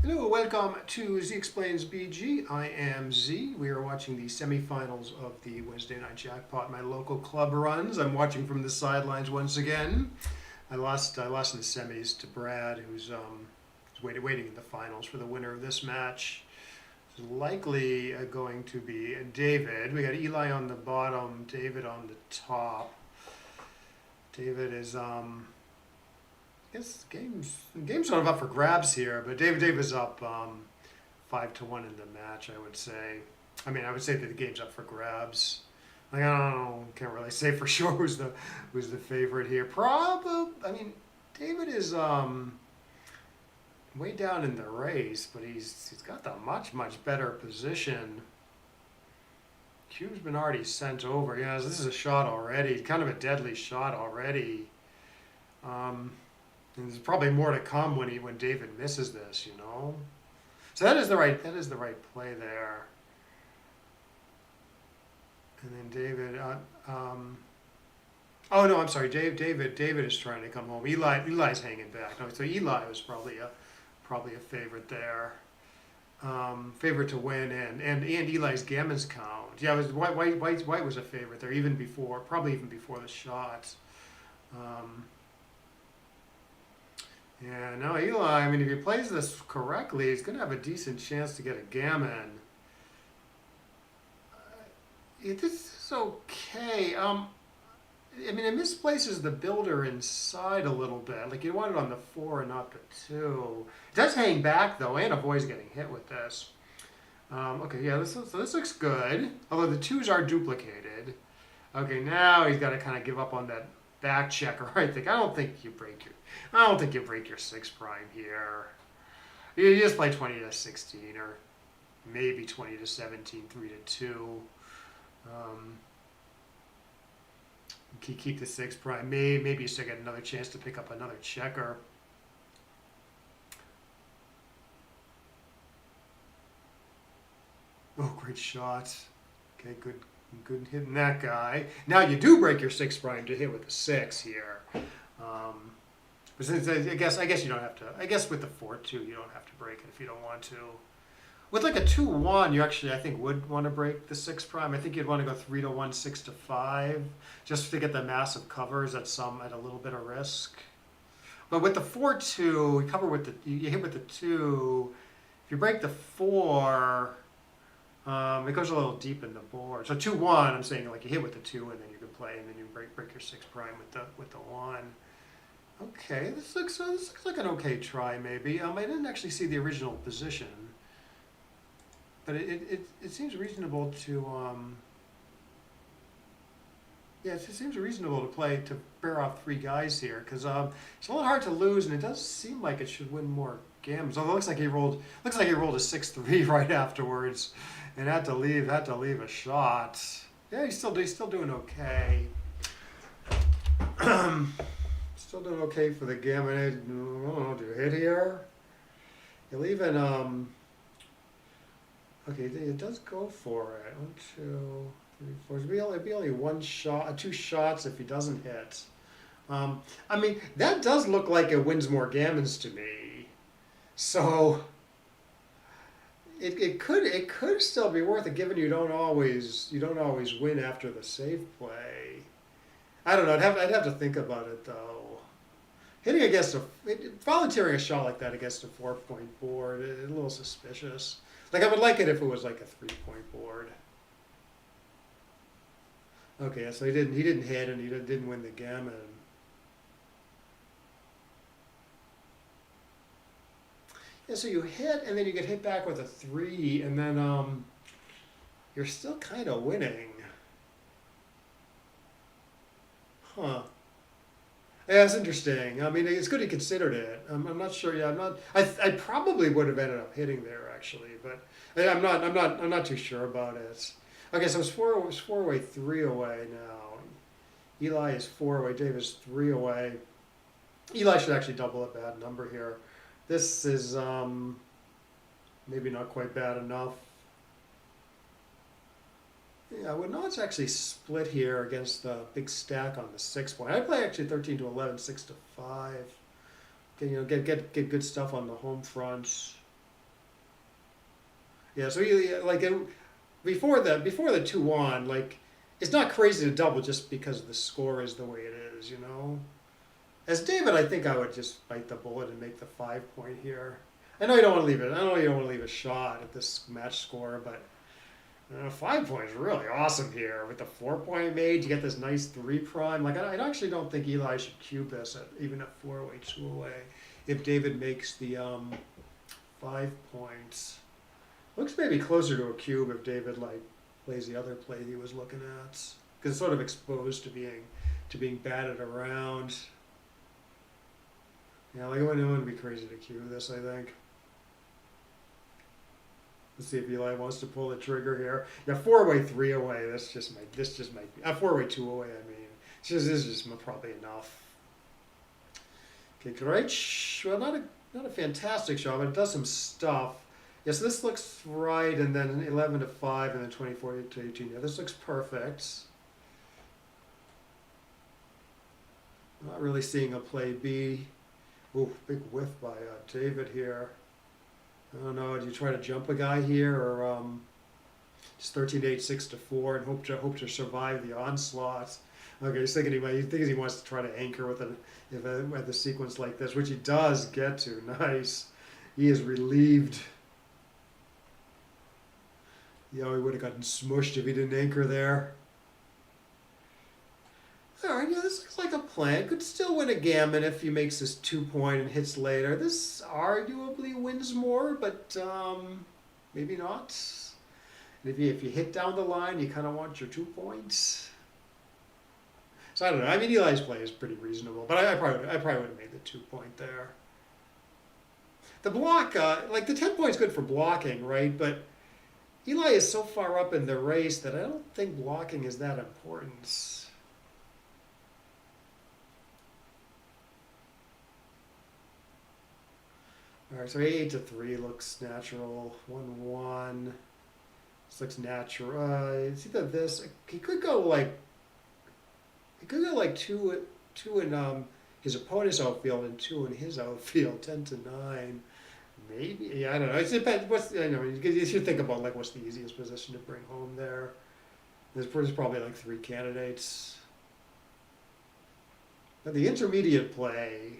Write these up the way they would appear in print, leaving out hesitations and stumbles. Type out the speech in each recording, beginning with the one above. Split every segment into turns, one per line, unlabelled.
Hello, welcome to Z Explains BG. I am Z. We are watching the semifinals of the Wednesday Night Jackpot, my local club runs. I'm watching from the sidelines once again. I lost in the semis to Brad, who's waiting in the finals for the winner of this match. It's likely going to be David. We got Eli on the bottom, David on the top. David is I guess the game's sort of up for grabs here, but David is up 5-1 in the match. I would say. I would say that the game's up for grabs. Like, I don't know, can't really say for sure who's the favorite here. Probably. David is way down in the race, but he's got the much better position. Q's been already sent over. Yeah, this is a shot already, kind of a deadly shot already. And there's probably more to come when David misses this, you know. So that is the right play there. And then David, oh no, I'm sorry, David is trying to come home. Eli's hanging back. No, so Eli was probably a favorite there. Favorite to win and Eli's Gammon's count. Yeah, it was White was a favorite there probably even before the shot. Yeah, no, Eli, if he plays this correctly, he's going to have a decent chance to get a Gammon. This is okay. It misplaces the builder inside a little bit. Like, you want it on the 4 and not the 2. It does hang back, though, and avoids getting hit with this. Okay, yeah, this looks good. Although the 2s are duplicated. Okay, now he's got to kind of give up on that back checker. I don't think you break your 6 prime here. You just play 20 to 16 or maybe 20 to 17, 3 to 2. Keep the 6 prime. Maybe you still get another chance to pick up another checker. Oh, great shot. Okay, good hitting that guy. Now you do break your 6 prime to hit with the 6 here. But since I guess you don't have to. I guess with the 4-2 you don't have to break it if you don't want to. With like a 2-1, you actually I think would want to break the 6 prime. I think you'd want to go 3-1, 6-5, just to get the massive covers at a little bit of risk. But with the 4-2, you cover with you hit with the 2. If you break the 4. It goes a little deep in the board. So 2-1, I'm saying like you hit with the 2 and then you can play and then you break your 6 prime with the 1. Okay, this looks like an okay try maybe. I didn't actually see the original position, but it seems reasonable to yeah, it seems reasonable to play to pair off 3 guys here because it's a little hard to lose and it does seem like it should win more games. Although it looks like he rolled a 6-3 right afterwards and had to leave a shot. Yeah, he's still doing okay. Still doing okay for the Gammon. I don't know, do you hit here? You'll even okay, it does go for it. 1, 2, 3, 4. It'd be only 1 shot, 2 shots if he doesn't hit. That does look like it wins more Gammons to me. So it could still be worth it, given you don't always win after the save play. I don't know. I'd have to think about it though. Hitting against volunteering a shot like that against a 4-point board is a little suspicious. Like I would like it if it was like a 3-point board. Okay, so he didn't hit and he didn't win the Gammon. Yeah, so you hit and then you get hit back with a 3 and then you're still kind of winning. Huh. Yeah, it's interesting. It's good he considered it. I'm not sure. Yeah, I probably would have ended up hitting there actually, but I'm not too sure about it. Okay, so it's 4 away, 3 away now. Eli is 4 away. Dave is 3 away. Eli should actually double a bad number here. This is maybe not quite bad enough. Yeah, well, no, it's actually split here against the big stack on the 6 point. I play actually 13 to 11, 6 to 5. Get good stuff on the home front. Yeah, so before the 2-1, like it's not crazy to double just because the score is the way it is, you know. As David, I think I would just bite the bullet and make the 5-point here. I know you don't want to leave it. I know you don't want to leave a shot at this match score, but 5 points is really awesome here with the 4-point made. You get this nice 3'. Like I actually don't think Eli should cube this at even at 4-away, 2-away. If David makes the 5 points, looks maybe closer to a cube if David like plays the other play he was looking at, because it's sort of exposed to being batted around. Yeah, like it wouldn't be crazy to cue this, I think. Let's see if Eli wants to pull the trigger here. Yeah, 4-away, 3-away. This just might be 4-away, 2-away. I mean, this is just probably enough. Okay, great. Well, not a fantastic shot, but it does some stuff. Yes, this looks right, and then 11 to 5, and then 24 to 18. Yeah, this looks perfect. Not really seeing a play B. Ooh, big whiff by David here. I don't know. Do you try to jump a guy here, or just 13 to 8, 6 to 4, and hope to survive the onslaught? Okay, he's thinking he wants to try to anchor with a sequence like this, which he does get to. Nice. He is relieved. You know, he would have gotten smushed if he didn't anchor there. All right, yeah, this looks like a plan. Could still win a gammon if he makes this 2-point and hits later. This arguably wins more, but maybe not. And if you hit down the line, you kind of want your 2 points. So I don't know. I mean, Eli's play is pretty reasonable, but I probably would have made the 2-point there. The block, like the 10 point's good for blocking, right? But Eli is so far up in the race that I don't think blocking is that important. All right, so 8 to 3 looks natural. 1-1. This looks natural. It's either this. He could go like 2 in his opponent's outfield and 2 in his outfield. 10 to 9. Maybe. Yeah, I don't know. It depends. You should think about like what's the easiest position to bring home there. There's probably like 3 candidates. But the intermediate play,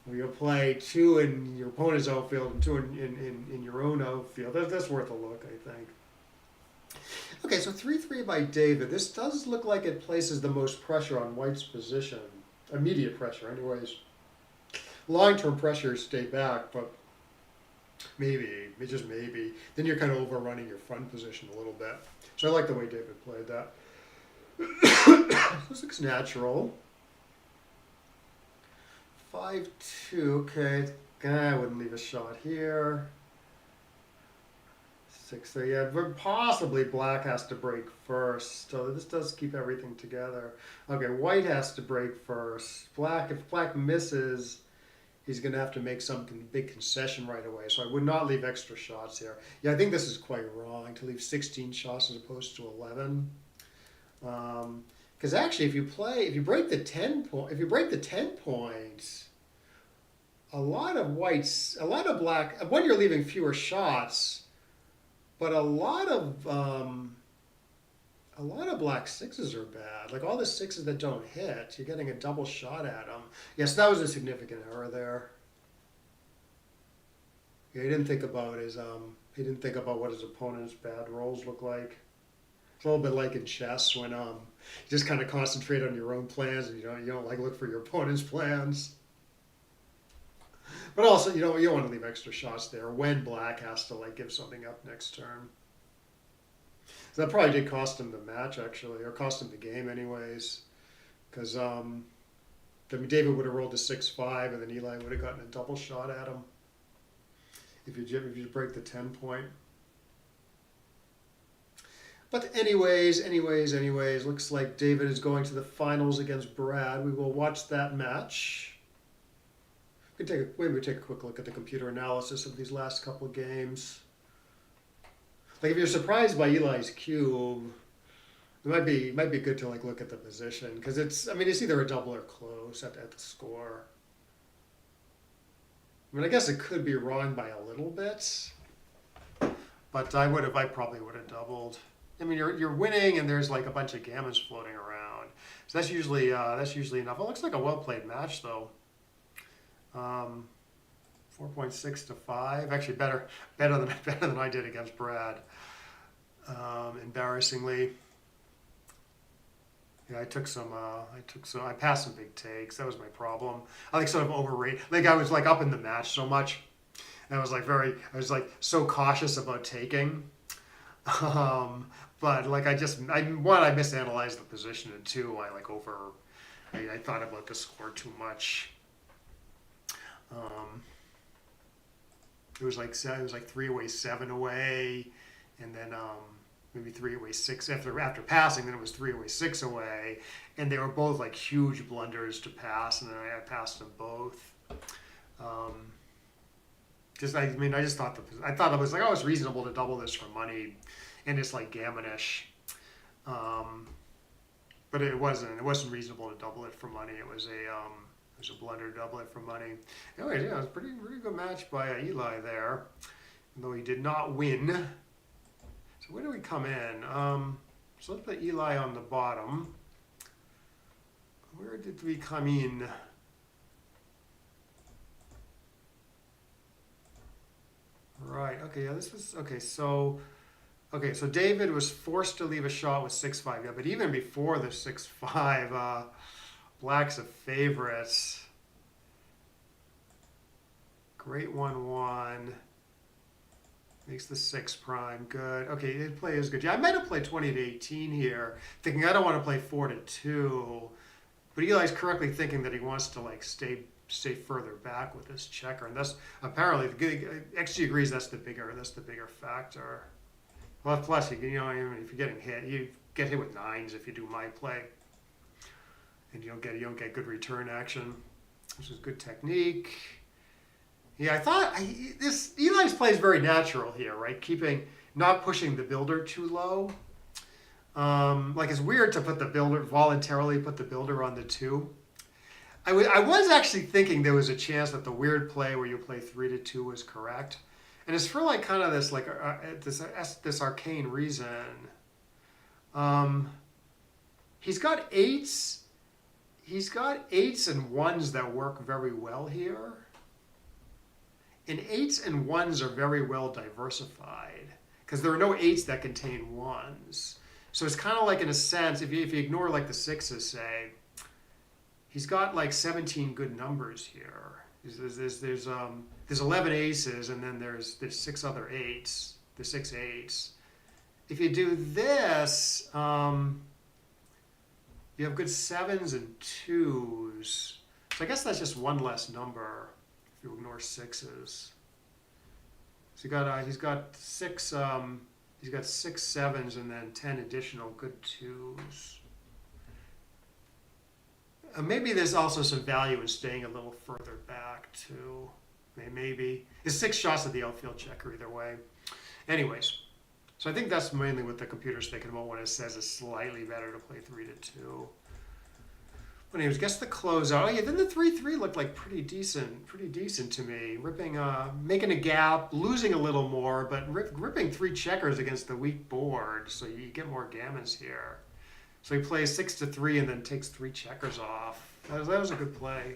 where you play 2 in your opponent's outfield and 2 in your own outfield, that's worth a look, I think. Okay, so 3-3 by David. This does look like it places the most pressure on White's position. Immediate pressure, anyways. Long-term pressure, stay back, but maybe, just maybe. Then you're kind of overrunning your front position a little bit. So I like the way David played that. This looks natural. 5-2, okay. I wouldn't leave a shot here. 6-3, yeah, but possibly black has to break first. So this does keep everything together. Okay, white has to break first. If black misses, he's going to have to make some big concession right away. So I would not leave extra shots here. Yeah, I think this is quite wrong to leave 16 shots as opposed to 11. Because actually, if you break the 10 points, a lot of black. One, you're leaving fewer shots, but a lot of black 6s are bad. Like all the 6s that don't hit, you're getting a double shot at them. Yes, that was a significant error there. Yeah, he didn't think about what his opponent's bad rolls look like. It's a little bit like in chess when you just kind of concentrate on your own plans and you don't like look for your opponent's plans. But also, you don't want to leave extra shots there when black has to like give something up next turn. So that probably did cost him the match actually, or cost him the game anyways, because David would have rolled a 6-5 and then Eli would have gotten a double shot at him if you break the 10 point. But anyways, looks like David is going to the finals against Brad. We will watch that match. We take a quick look at the computer analysis of these last couple of games. Like if you're surprised by Eli's cube, it might be good to like look at the position because it's either a double or close at the score. I mean, I guess it could be wrong by a little bit. But I probably would have doubled. I mean, you're winning, and there's like a bunch of gammons floating around, so that's usually enough. It looks like a well played match though. 4.6 to 5, actually better than I did against Brad. Embarrassingly, yeah, I passed some big takes. That was my problem. I like sort of overrated. Like I was like up in the match so much, and I was like so cautious about taking. But like I misanalyzed the position, and two, I thought about the score too much. It was like 3 away, 7 away, and then maybe 3 away, 6 after passing. Then it was 3 away, 6 away, and they were both like huge blunders to pass, and then I passed them both. I just thought it was like, oh, it's reasonable to double this for money, and it's like gammonish. But it wasn't reasonable to double it for money. It was a blunder to double it for money. Anyways, yeah, it was a pretty good match by Eli there, though he did not win. So where do we come in? So let's put Eli on the bottom. Where did we come in? Right. Okay. Yeah. This was okay. So David was forced to leave a shot with 6-5. Yeah, but even before the 6-5, Black's a favorite. Great 1-1. Makes the 6 prime. Good. Okay, his play is good. Yeah, I might have played 20 to 18 here, thinking I don't want to play 4 to 2. But Eli's correctly thinking that he wants to like stay further back with this checker, and that's apparently XG agrees that's the bigger factor. Well, plus if you're getting hit, you get hit with 9s if you do my play, and you don't get good return action. This is good technique. Yeah, I thought Eli's play is very natural here, right? Not pushing the builder too low. Like it's weird to voluntarily put the builder on the 2. I was actually thinking there was a chance that the weird play where you play 3 to 2 was correct, and it's for like kind of this like this arcane reason. He's got 8s. He's got 8s and 1s that work very well here. And 8s and 1s are very well diversified because there are no 8s that contain 1s. So it's kind of like, in a sense, if you ignore like the 6s, say, he's got like 17 good numbers here. There's 11 aces, and then there's 6 other 8s. There's 6 8s. If you do this, you have good 7s and 2s. So I guess that's just one less number if you ignore 6s. So he's got 6 7s and then 10 additional good 2s. Maybe there's also some value in staying a little further back too. Maybe it's 6 shots at the outfield checker either way. Anyways, so I think that's mainly what the computer's thinking about when it says it's slightly better to play 3 to 2. But anyways, guess the closeout. Oh yeah, then the 3-3 looked like pretty decent to me. Making a gap, losing a little more, but ripping 3 checkers against the weak board, so you get more gammons here. So he plays 6 to 3 and then takes 3 checkers off. That was a good play.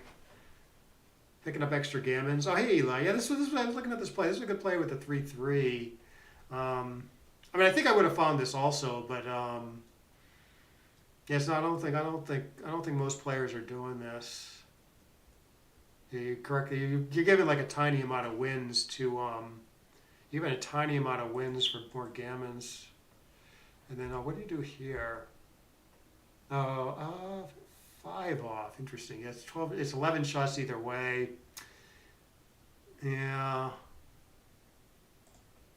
Picking up extra gammons. Oh hey Eli, yeah, this was I was looking at this play. This was a good play with the 3-3. I mean, I think I would have found this also, but yes, I don't think most players are doing this. You're giving like a tiny amount of wins to you're giving a tiny amount of wins for more gammons, and then what do you do here? 5 off. Interesting. Yeah, it's 12. It's 11 shots either way. Yeah.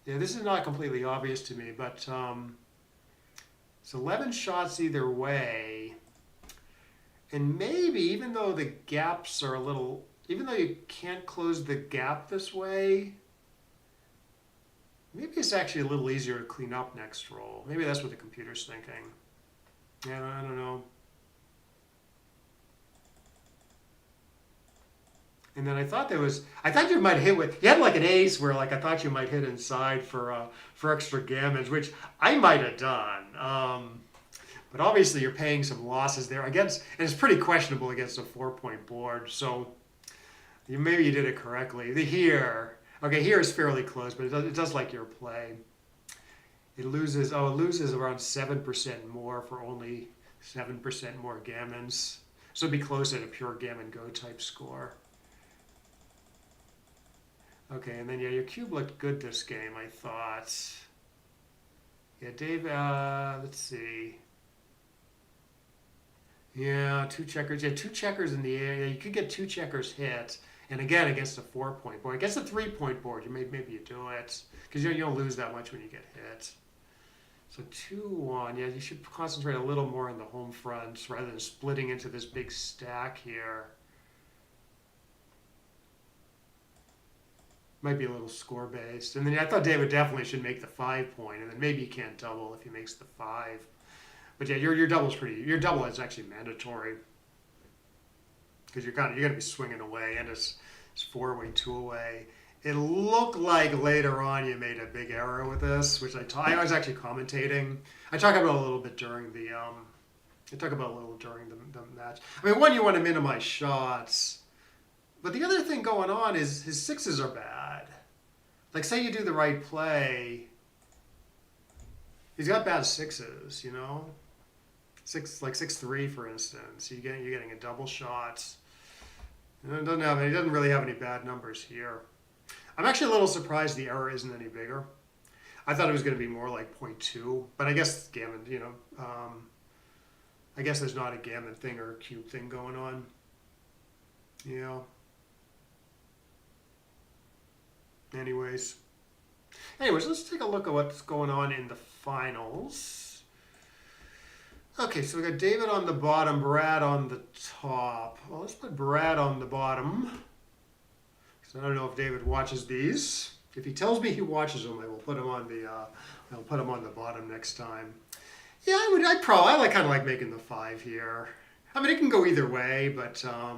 Yeah, this is not completely obvious to me, but it's 11 shots either way. And maybe, even though the gaps are even though you can't close the gap this way, maybe it's actually a little easier to clean up next roll. Maybe that's what the computer's thinking. Yeah, I don't know. And then I thought you might hit with, you had like an ace where like I thought you might hit inside for extra gammons, which I might have done. But obviously you're paying some losses there against, and it's pretty questionable against a 4-point board. So maybe you did it correctly. Okay, here is fairly close, but it does like your play. It loses around 7% more for only 7% more gammons. So it'd be close at a pure gammon go type score. Okay, and then yeah, your cube looked good this game, I thought. Yeah, Dave, let's see. Yeah, two checkers. Yeah, two checkers in the air. Yeah, you could get two checkers hit. And again, against a 4-point board. Against a 3-point board, maybe you do it. Because you don't lose that much when you get hit. So 2-1. Yeah, you should concentrate a little more on the home fronts rather than splitting into this big stack here. Might be a little score based. And then I thought David definitely should make the 5-point, and then maybe he can't double if he makes the 5. But yeah, your double is actually mandatory. Because you're gonna be swinging away, and it's 4-way, 2-away. It looked like later on you made a big error with this, which I was actually commentating. I talk about a little bit during the the match. I mean, one, you want to minimize shots, but the other thing going on is his sixes are bad. Like, say you do the right play, he's got bad sixes, you know. 6-3 for instance. You're getting a double shot. He doesn't really have any bad numbers here. I'm actually a little surprised the error isn't any bigger. I thought it was going to be more like 0.2, but I guess gammon, I guess there's not a gammon thing or a cube thing going on. Yeah. Anyways, let's take a look at what's going on in the finals. Okay, so we got David on the bottom, Brad on the top. Well, let's put Brad on the bottom. So I don't know if David watches these. If he tells me he watches them, I will put him on the bottom next time. Yeah, I kind of like making the 5 here. I mean, it can go either way, but I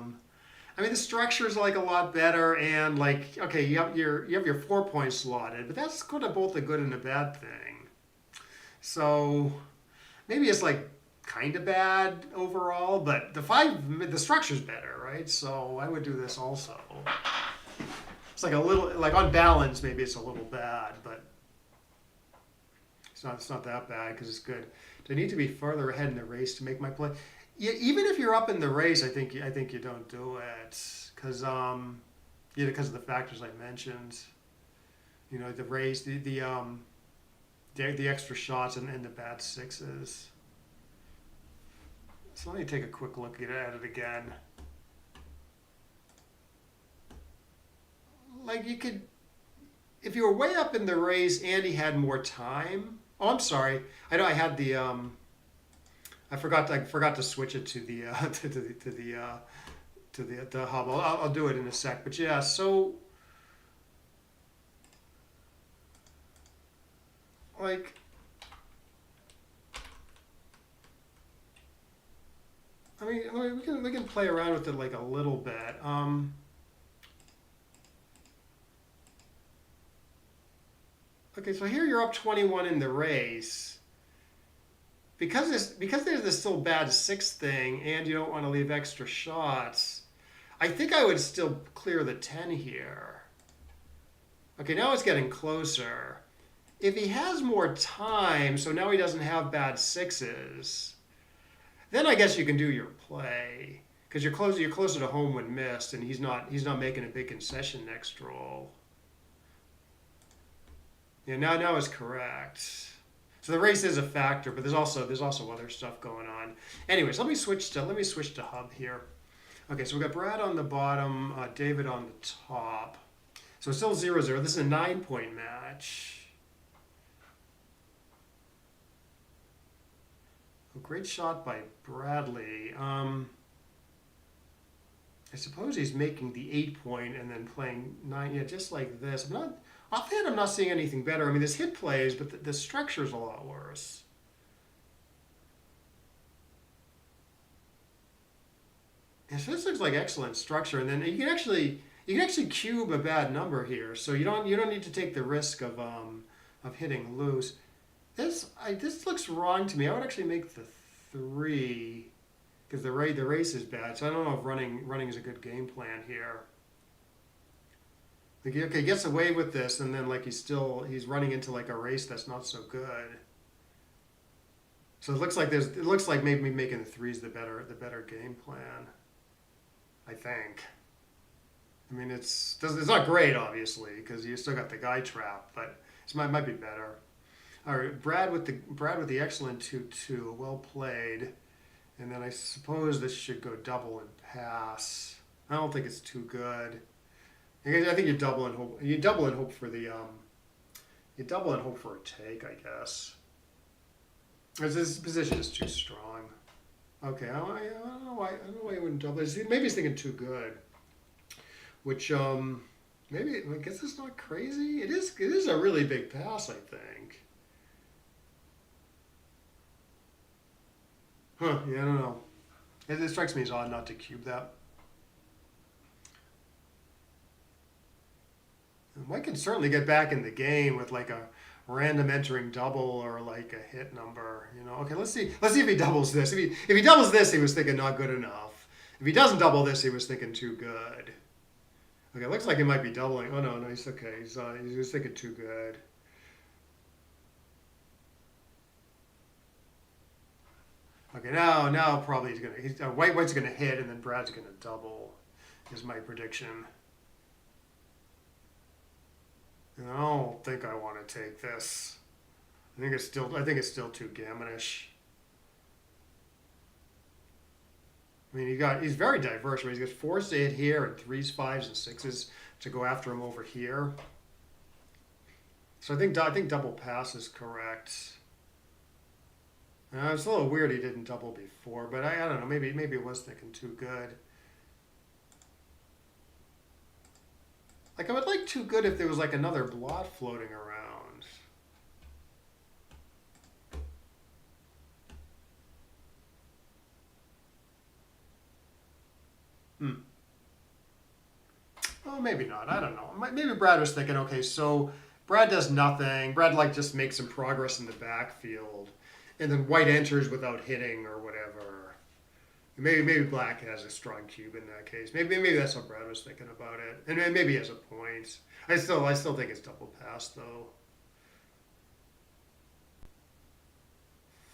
mean, the structure is like a lot better, and like, okay, you have your 4-point slotted, but that's kind of both a good and a bad thing. So maybe it's like kind of bad overall, but the structure's better, right? So I would do this also. It's like a little, like on balance, maybe it's a little bad, but it's not that bad because it's good. Do I need to be further ahead in the race to make my play? Yeah, even if you're up in the race, I think you don't do it because because of the factors I mentioned. You know, the race, the extra shots and the bad sixes. So let me take a quick look at it again. Like you could, if you were way up in the race and he had more time. Oh, I'm sorry. I know I had the I forgot to switch it to the the hub. I'll do it in a sec. But yeah, so like I mean we can play around with it like a little bit. Okay, so here you're up 21 in the race. Because there's this still bad 6 thing, and you don't want to leave extra shots, I think I would still clear the 10 here. Okay, now it's getting closer. If he has more time, so now he doesn't have bad 6s, then I guess you can do your play. Because you're closer to home when missed, and he's not making a big concession next roll. Yeah, now is correct. So the race is a factor, but there's also other stuff going on. Anyways, let me switch to hub here. Okay, so we got Brad on the bottom, David on the top. So it's still 0-0. This is a 9-point match. Oh, great shot by Bradley. I suppose he's making the 8-point and then playing 9. Yeah, just like this. Offhand, I'm not seeing anything better. I mean, there's hit plays, but the structure's a lot worse. Yeah, so this looks like excellent structure. And then you can actually, You can actually cube a bad number here, so you don't need to take the risk of hitting loose. This looks wrong to me. I would actually make the 3 because the race is bad. So I don't know if running is a good game plan here. Like, okay, he gets away with this, and then like he's running into like a race that's not so good. So it looks like maybe making the 3 is the better game plan. I think. I mean, it's not great obviously because you still got the guy trap, but it might be better. All right, Brad with the excellent 2-2, well played, and then I suppose this should go double and pass. I don't think it's too good. I think you double and hope for you double and hope for a take, I guess. Because this position is too strong. Okay, I don't know why he wouldn't double. Maybe he's thinking too good, which maybe I guess it's not crazy. It is a really big pass, I think. Huh? Yeah, I don't know. It strikes me as odd not to cube that. White can certainly get back in the game with like a random entering double or like a hit number. Okay, let's see if he doubles this. If he doubles this, he was thinking not good enough. If he doesn't double this, he was thinking too good. Okay, it looks like he might be doubling. Oh no, he's okay. He was thinking too good. Okay, now probably White's gonna hit and then Brad's gonna double. Is my prediction. And I don't think I want to take this. I think it's still too gammonish. I mean, he's very diverse. Right? He's got 4s to hit here and 3s, 5s, and 6s to go after him over here. So I think double pass is correct. It's a little weird he didn't double before, but I don't know. Maybe it was thinking too good. Like, I would like too good if there was like another blot floating around. Well, maybe not. I don't know. Maybe Brad was thinking, okay, so Brad does nothing. Brad like just makes some progress in the backfield, and then White enters without hitting or whatever. Maybe Black has a strong cube in that case. Maybe that's what Brad was thinking about it, and maybe he has a point. I still think it's double pass though.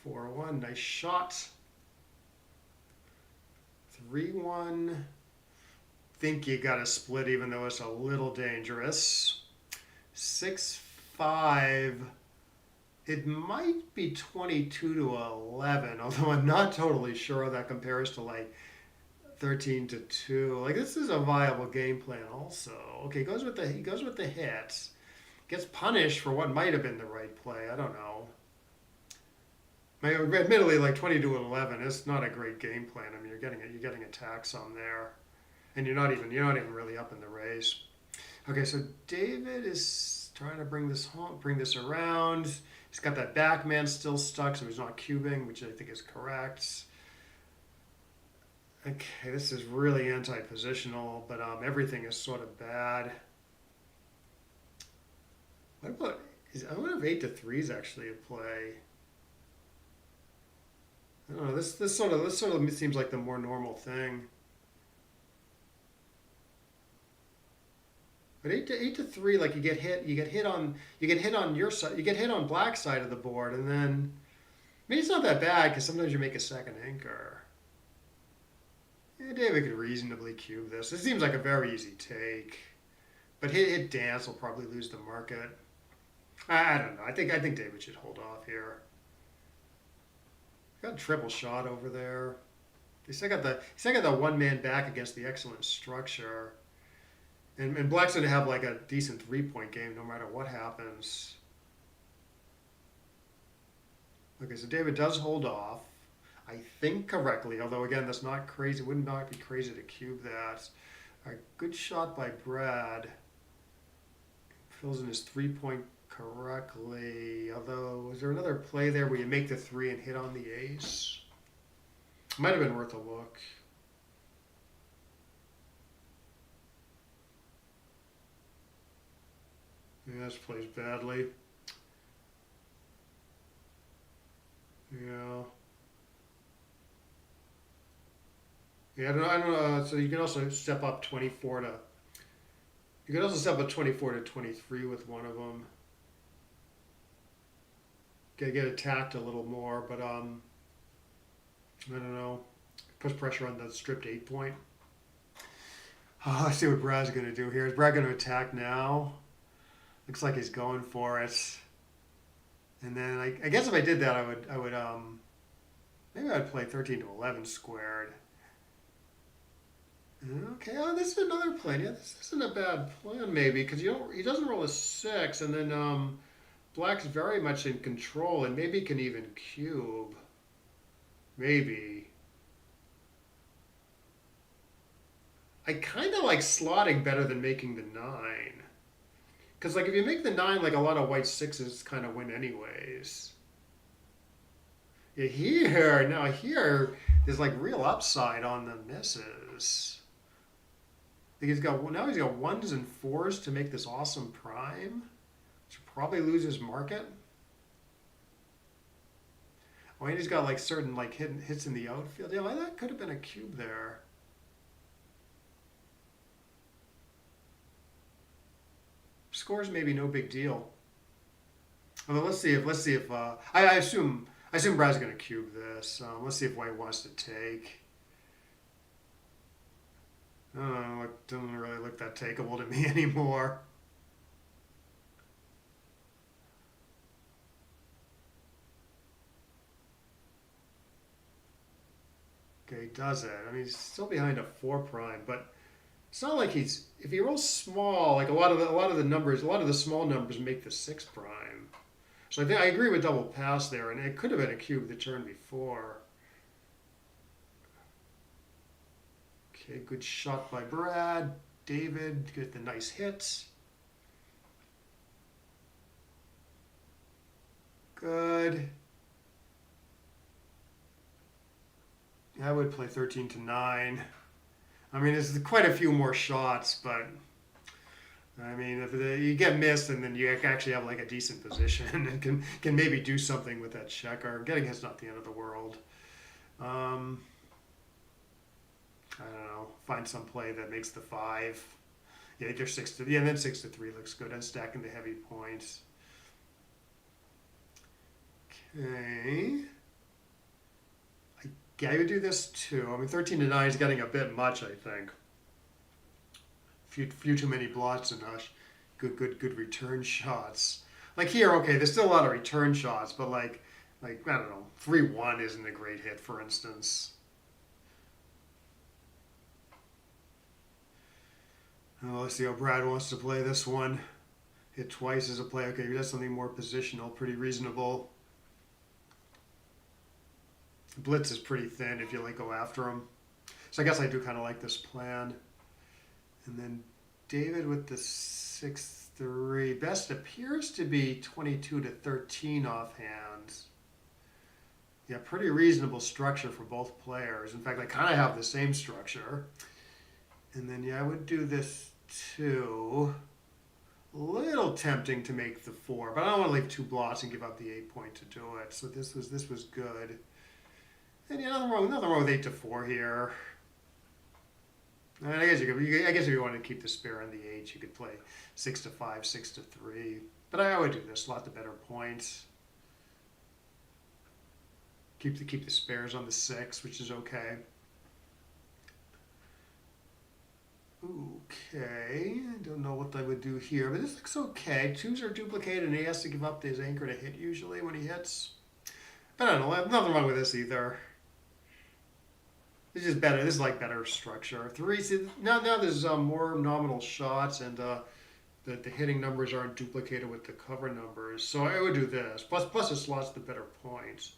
4-1, nice shot. 3-1. Think you got to split even though it's a little dangerous. 6-5. It might be 22-11, although I'm not totally sure how that compares to like 13-2. Like, this is a viable game plan also. Okay, he goes with the hit. Gets punished for what might have been the right play. I don't know. Admittedly, like 20-11 is not a great game plan. I mean, you're getting attacks on there, and you're not even really up in the race. Okay, so David is trying to bring this around. He's got that back man still stuck, so he's not cubing, which I think is correct. Okay, this is really anti-positional, but everything is sort of bad. What about? I wonder if 8-3 is actually a play. I don't know. This sort of seems like the more normal thing. But 8-3, like you get hit on your side, you get hit on Black's side of the board, and then maybe it's not that bad because sometimes you make a second anchor. Yeah, David could reasonably cube this. It seems like a very easy take, but hit dance will probably lose the market. I don't know. I think David should hold off here. Got a triple shot over there. He still got the one man back against the excellent structure. And Black's going to have like a decent 3-point game no matter what happens. Okay, so David does hold off. I think correctly, although again, that's not crazy. It would not be crazy to cube that. All right, good shot by Brad. Fills in his 3-point correctly. Although, is there another play there where you make the 3 and hit on the ace? Might have been worth a look. Yeah, this plays badly. Yeah. Yeah, I don't know. So you can also step up 24 to. You can also step up 24 to 23 with one of them. Get attacked a little more, but I don't know. Puts pressure on the stripped 8 point. Oh, let's see what Brad's gonna do here. Is Brad gonna attack now? Looks like he's going for it. And then I guess if I did that, I would maybe I'd play 13 to 11 squared. Okay, oh, this is another plan. Yeah, this isn't a bad plan maybe because he doesn't roll a 6, and then Black's very much in control, and maybe can even cube. Maybe. I kind of like slotting better than making the 9. Because like if you make the 9, like a lot of white 6s kind of win anyways. Yeah, here is like real upside on the misses. I think he's got 1s and 4s to make this awesome prime. Should probably lose his market. Oh, and he's got like certain like hits in the outfield. Yeah, well, that could have been a cube there. Scores maybe no big deal. Although let's see if I assume Brad's gonna cube this. Let's see if White wants to take. It doesn't really look that takeable to me anymore. Okay, he does it. I mean, he's still behind a 4 prime, but it's not like he's. If he rolls small, like a lot of the numbers, a lot of the small numbers make the 6 prime. So I think I agree with double pass there, and it could have been a cube the turn before. Okay, good shot by Brad. David get the nice hit. Good. I would play 13 to 9. I mean, there's quite a few more shots, but I mean, if you get missed and then you actually have like a decent position and can maybe do something with that checker. Getting hit's not the end of the world. I don't know. Find some play that makes the 5. Yeah, they're 6 to and then 6 to 3 looks good. And stacking the heavy points. Okay. Yeah, I would do this too. I mean, 13 to 9 is getting a bit much, I think. Few too many blots and good return shots. Like here, okay, there's still a lot of return shots, but like I don't know, 3-1 isn't a great hit, for instance. Oh, let's see how Brad wants to play this one. Hit twice as a play. Okay, that's something more positional, pretty reasonable. Blitz is pretty thin if you like go after him. So I guess I do kind of like this plan. And then David with the 6-3. Best appears to be 22 to 13 offhand. Yeah, pretty reasonable structure for both players. In fact, I kind of have the same structure. And then, yeah, I would do this too. A little tempting to make the 4, but I don't want to leave 2 blots and give up the 8 point to do it. So this was good. And yeah, nothing wrong with 8 to 4 here. And I guess if you wanted to keep the spare on the 8, you could play 6 to 5, 6 to 3. But I would do this, slot the better points. Keep the spares on the 6, which is okay. Okay, I don't know what I would do here, but this looks okay. 2s are duplicated, and he has to give up his anchor to hit usually when he hits. But I don't know, nothing wrong with this either. This is better. This is like better structure. 3. See, now there's more nominal shots, and the hitting numbers aren't duplicated with the cover numbers. So I would do this. Plus it slots the better points.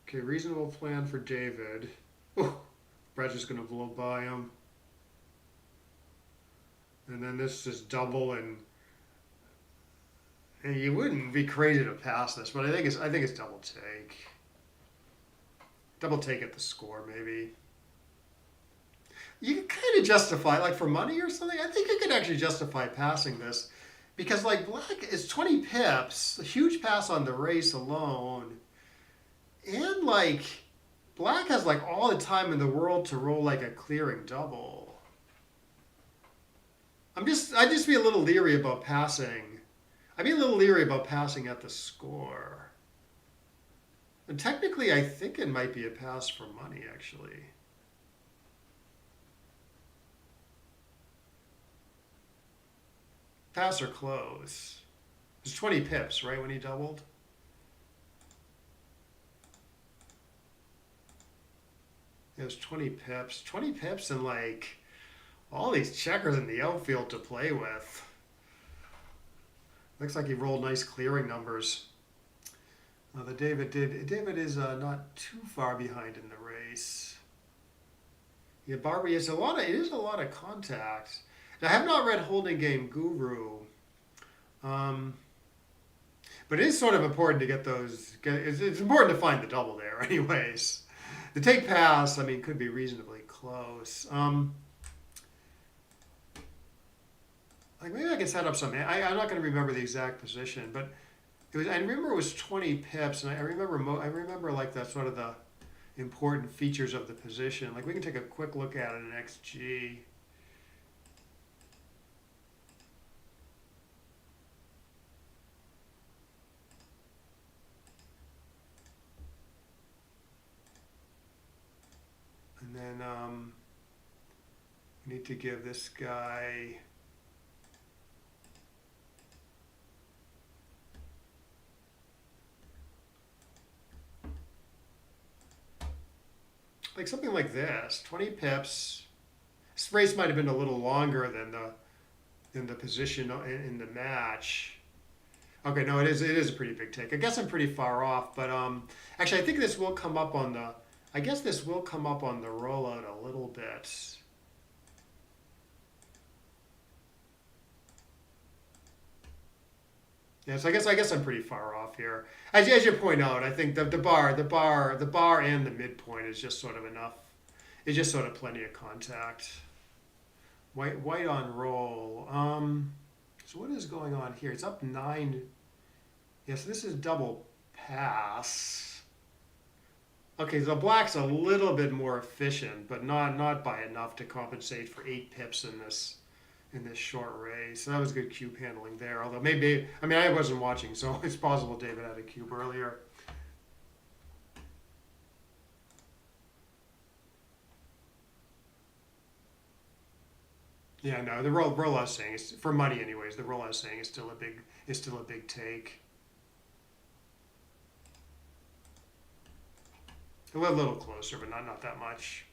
Okay, reasonable plan for David. Ooh, Brad's just gonna blow by him. And then this is double, and you wouldn't be crazy to pass this, but I think it's double take. Double take at the score, maybe. You can kind of justify, like for money or something, I think you could actually justify passing this. Because like black is 20 pips, a huge pass on the race alone, and like black has like all the time in the world to roll like a clearing double. I'd just be a little leery about passing. I'd be a little leery about passing at the score. And technically, I think it might be a pass for money, actually. Pass or close. It was 20 pips, right, when he doubled? It was 20 pips. 20 pips and, like, all these checkers in the outfield to play with. Looks like he rolled nice clearing numbers. David is not too far behind in the race. Yeah, Barbie is it is a lot of contact. Now, I have not read Holding Game Guru, but it is sort of important to get those. It's important to find the double there, anyways. The take pass, I mean, could be reasonably close. Like maybe I can set up something. I'm not going to remember the exact position, but I remember it was 20 pips, and I remember like the sort of the important features of the position. Like we can take a quick look at it in XG. And then we need to give this guy. Like something like this, 20 pips. This race might have been a little longer than the position in the match. Okay, no, it is a pretty big take. I guess I'm pretty far off, but actually I think this will come up on the. I guess this will come up on the rollout a little bit. Yeah, so I guess I'm pretty far off here. As you point out, I think the bar and the midpoint is just sort of enough. It's just sort of plenty of contact. White on roll. So what is going on here? It's up 9. Yes, this is double pass. Okay, so black's a little bit more efficient, but not by enough to compensate for 8 pips in this short race. So that was good cube handling there. Although maybe, I mean, I wasn't watching, so it's possible David had a cube earlier. Yeah, no, the roll I was saying is for money anyways. The roll I was saying is still a big take. A little closer, but not that much.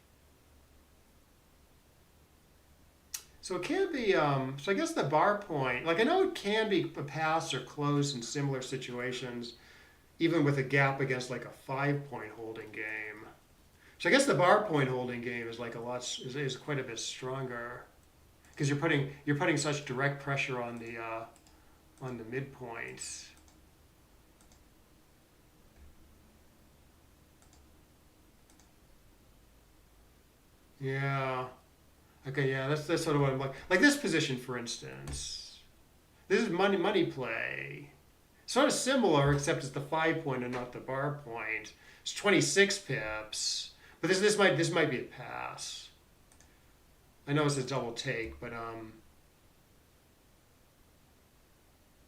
So it can be, so I guess the bar point, like I know it can be a pass or close in similar situations, even with a gap against like a 5-point holding game. So I guess the bar point holding game is like is quite a bit stronger because you're putting such direct pressure on the midpoint. Yeah. Okay, yeah, that's sort of what I'm like this position, for instance. This is money play. Sort of similar, except it's the 5-point and not the bar point. It's 26 pips, but this might be a pass. I know it's a double take, but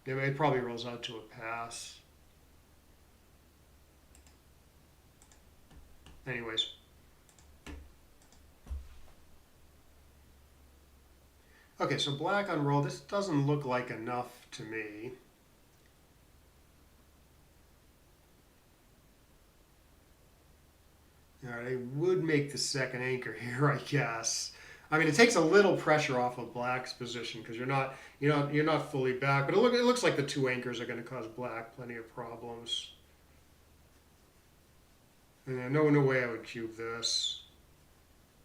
it probably rolls out to a pass. Anyways. Okay, so black on roll. This doesn't look like enough to me. All right, I would make the second anchor here, I guess. I mean, it takes a little pressure off of black's position because you're not fully back. But it looks like the 2 anchors are going to cause black plenty of problems. And no way I would cube this.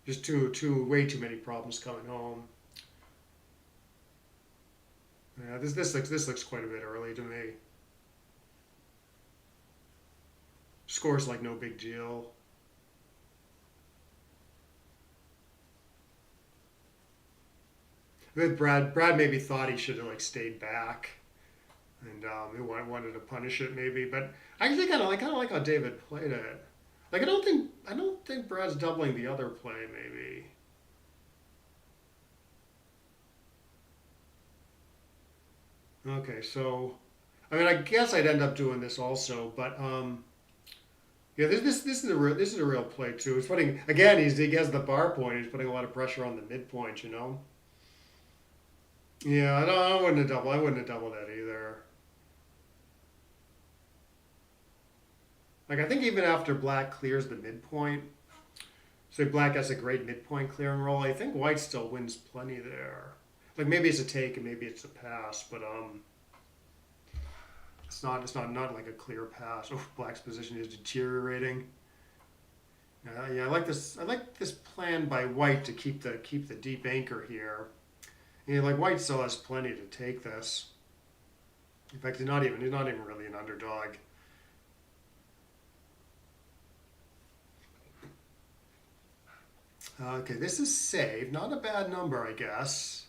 Just way too many problems coming home. Yeah, this looks quite a bit early to me. Score's like no big deal. But Brad maybe thought he should have like stayed back, and he wanted to punish it maybe. But I actually kind of like how David played it. Like I don't think Brad's doubling the other play maybe. Okay, so I mean I guess I'd end up doing this also, but yeah, this is a real play too. It's putting again. He has the bar point. He's putting a lot of pressure on the midpoint. You know. Yeah, I wouldn't have doubled. I wouldn't have doubled that either. Like I think even after black clears the midpoint, so black has a great midpoint clearing roll. I think white still wins plenty there. Like maybe it's a take and maybe it's a pass, but it's not like a clear pass. Oh, black's position is deteriorating. Yeah, I like this. I like this plan by white to keep the deep anchor here. Yeah, like white still has plenty to take this. In fact, he's not even really an underdog. Okay, this is saved. Not a bad number, I guess.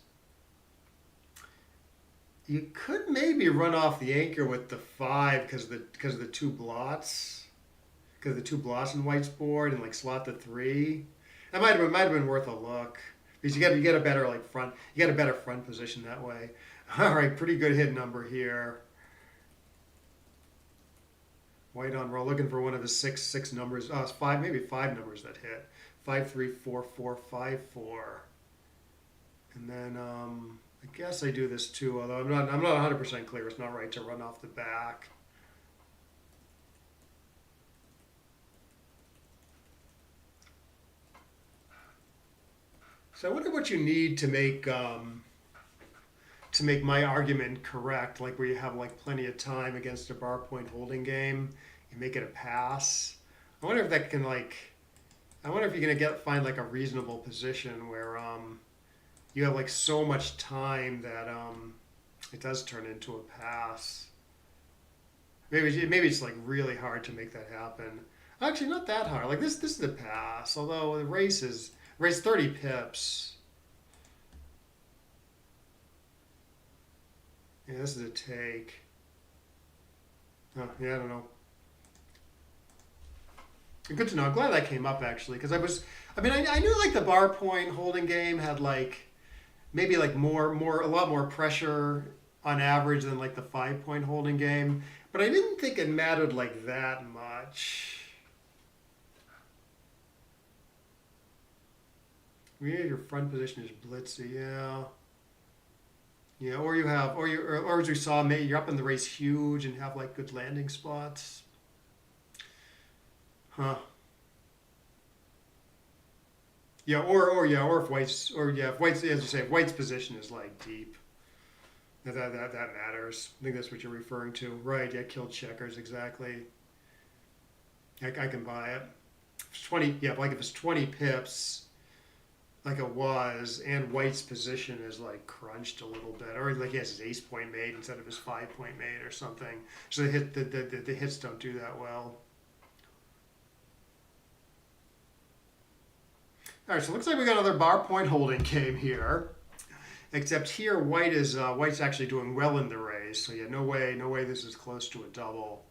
You could maybe run off the anchor with the five because the two blots in White's board and like slot the three. That might have been worth a look because you get a better like front you get a better front position that way. All right, pretty good hit number here. White on roll, looking for one of the six numbers. Oh, it's five, maybe five numbers that hit. 5 3 4 4 5 4, and then I guess I do this too. Although I'm not 100% clear. It's not right to run off the back. So I wonder what you need to make my argument correct. Like where you have like plenty of time against a bar point holding game, you make it a pass. I wonder if that can like. I wonder if you're gonna find like a reasonable position where you have like so much time that it does turn into a pass. Maybe it's like really hard to make that happen. Actually, not that hard. Like this is a pass. Although the race 30 pips. Yeah, this is a take. Oh, yeah, I don't know. Good to know. I'm glad that came up actually, because I knew like the bar point holding game had like maybe like a lot more pressure on average than like the 5 point holding game, but I didn't think it mattered like that much. Yeah, your front position is blitzy, yeah. Yeah, or as we saw, maybe you're up in the race huge and have like good landing spots. Huh. Yeah, or if white's as you say, if white's position is like deep, that matters. I think that's what you're referring to, right? Yeah, kill checkers exactly. I can buy it. If it's 20, yeah, like if it's 20 pips, like it was, and white's position is like crunched a little bit, or like he has his ace point made instead of his 5 point made or something. So the hits don't do that well. All right, so it looks like we got another bar point holding game here. Except here, white's actually doing well in the race. So yeah, no way this is close to a double.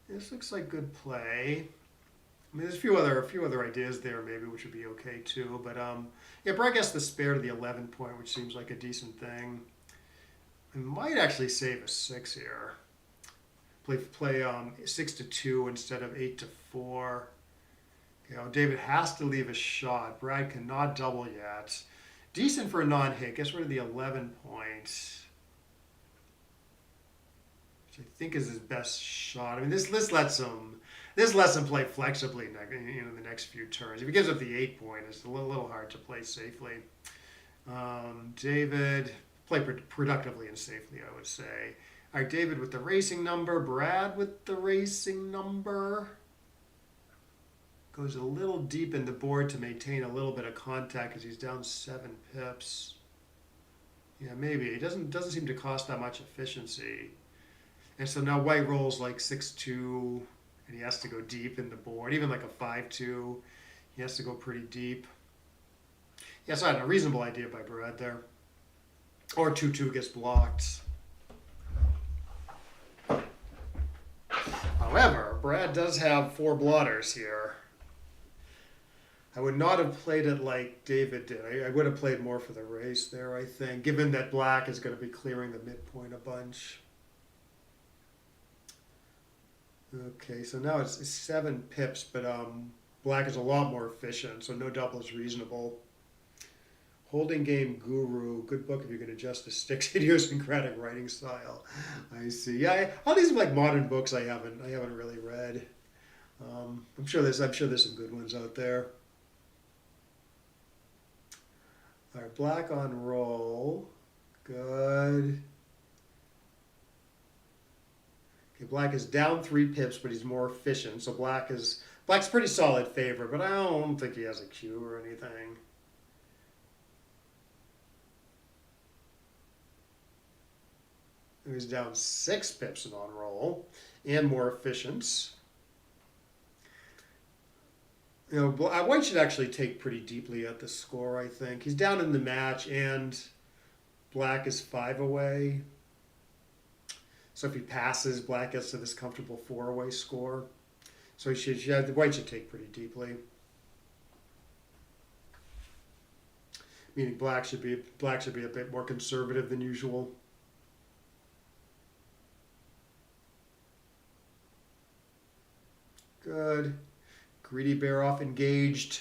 This looks like good play. I mean, there's a few other ideas there maybe, which would be okay too. But yeah, but I guess the spare to the 11 point, which seems like a decent thing. I might actually save a six here. Play 6 to 2 instead of 8 to 4. You know, David has to leave a shot. Brad cannot double yet. Decent for a non-hit. Gets rid of the 11 points, which I think is his best shot. I mean, this lets him play flexibly. The next few turns. If he gives up the 8 point, it's a little hard to play safely. David play productively and safely, I would say. All right, David with the racing number. Brad with the racing number. Goes a little deep in the board to maintain a little bit of contact because he's down 7 pips. Yeah, maybe. It doesn't seem to cost that much efficiency. And so now white rolls like 6-2, and he has to go deep in the board, even like a 5-2. He has to go pretty deep. Yes, I had a reasonable idea by Brad there. Or 2-2 gets blocked. However, Brad does have 4 blotters here. I would not have played it like David did. I would have played more for the race there, I think, given that black is going to be clearing the midpoint a bunch. Okay, so now it's 7 pips, but black is a lot more efficient, so no double is reasonable. Holding Game Guru, good book if you can adjust the stick's idiosyncratic writing style. I see. Yeah, all these are like modern books I haven't really read. I'm sure there's some good ones out there. All right, black on roll. Good. Okay, black is down 3 pips, but he's more efficient. So black's pretty solid favor, but I don't think he has a cue or anything. He's down 6 pips and on roll, and more efficient. You know, white should actually take pretty deeply at the score, I think. He's down in the match, and black is 5 away. So if he passes, black gets to this comfortable 4-away score. So the white should take pretty deeply. Meaning black should be a bit more conservative than usual. Good. Greedy bear off engaged.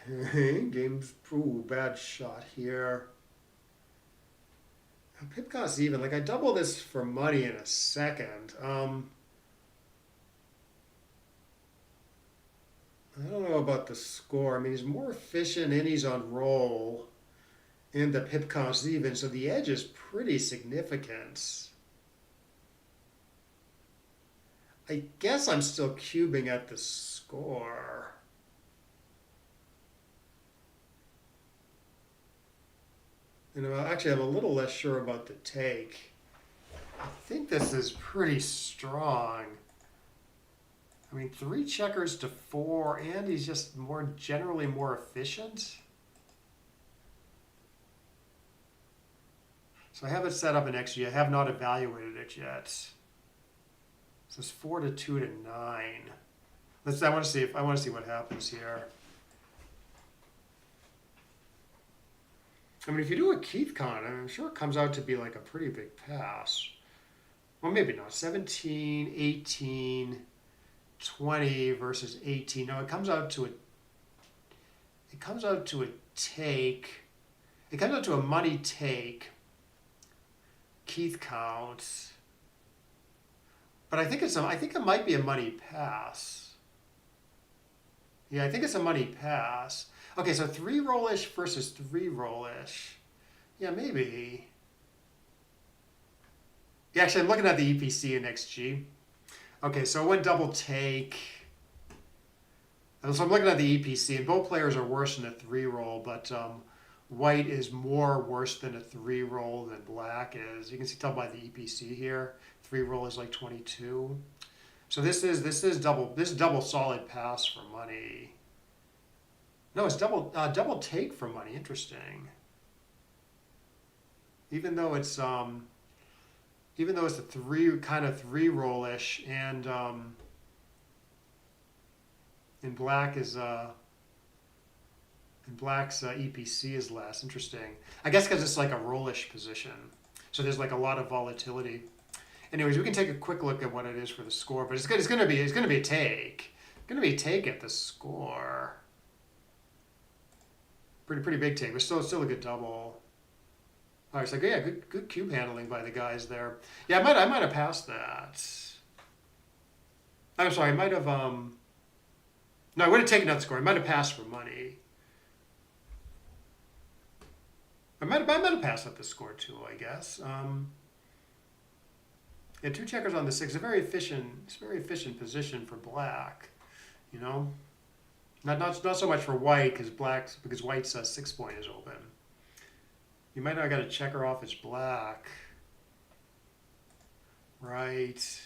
Okay, game's, ooh, bad shot here. Pip costs even. Like, I double this for money in a second. I don't know about the score. I mean, he's more efficient and he's on roll. And the pip costs even, so the edge is pretty significant. I guess I'm still cubing at the score. You know, actually, I'm a little less sure about the take. I think this is pretty strong. I mean, 3 checkers to 4, and he's just generally more efficient. So I have it set up in XG. I have not evaluated it yet. So it's 4 to 2 to 9. I want to see what happens here. I mean, if you do a Keith con, I'm sure it comes out to be like a pretty big pass. Well, maybe not. 17, 18, 20 versus 18. No, it comes out to a take. It comes out to a money take. Keith counts. But I think it might be a money pass. Yeah, I think it's a money pass. Okay, so 3 rollish versus 3 rollish. Yeah, maybe. Yeah, actually, I'm looking at the EPC in XG. Okay, so it went double take. And so I'm looking at the EPC, and both players are worse than a 3 roll, but white is more worse than a 3 roll than black is. You can tell by the EPC here. 3 roll is like 22. So this is double solid pass for money. No, it's double take for money. Interesting. Even though it's a 3 rollish, and in black is in black's EPC is less. Interesting. I guess because it's like a rollish position, so there's like a lot of volatility. Anyways, we can take a quick look at what it is for the score, but it's going to be a take. It's going to be a take at the score. Pretty big take, but still a good double. All right, so yeah, good cube handling by the guys there. Yeah, I might have passed that. I'm sorry, I might have no, I would have taken that score. I might have passed for money. I might have passed at the score too, I guess. Yeah, 2 checkers on the 6. It's a very efficient position for black. You know, not so much for white because white's 6 point is open. You might not got a checker off his black. Right.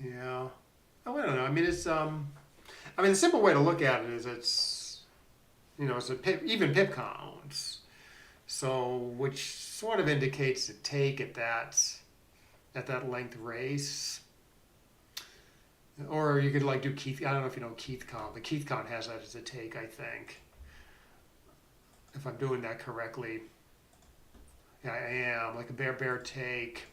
Yeah. Oh, I don't know. I mean, I mean, the simple way to look at it is it's a pip, even pip counts. So, which sort of indicates a take at that length race. Or you could like do Keith. I don't know if you know Keith count, but Keith count has that as a take, I think. If I'm doing that correctly. Yeah, I am. Like a bear take.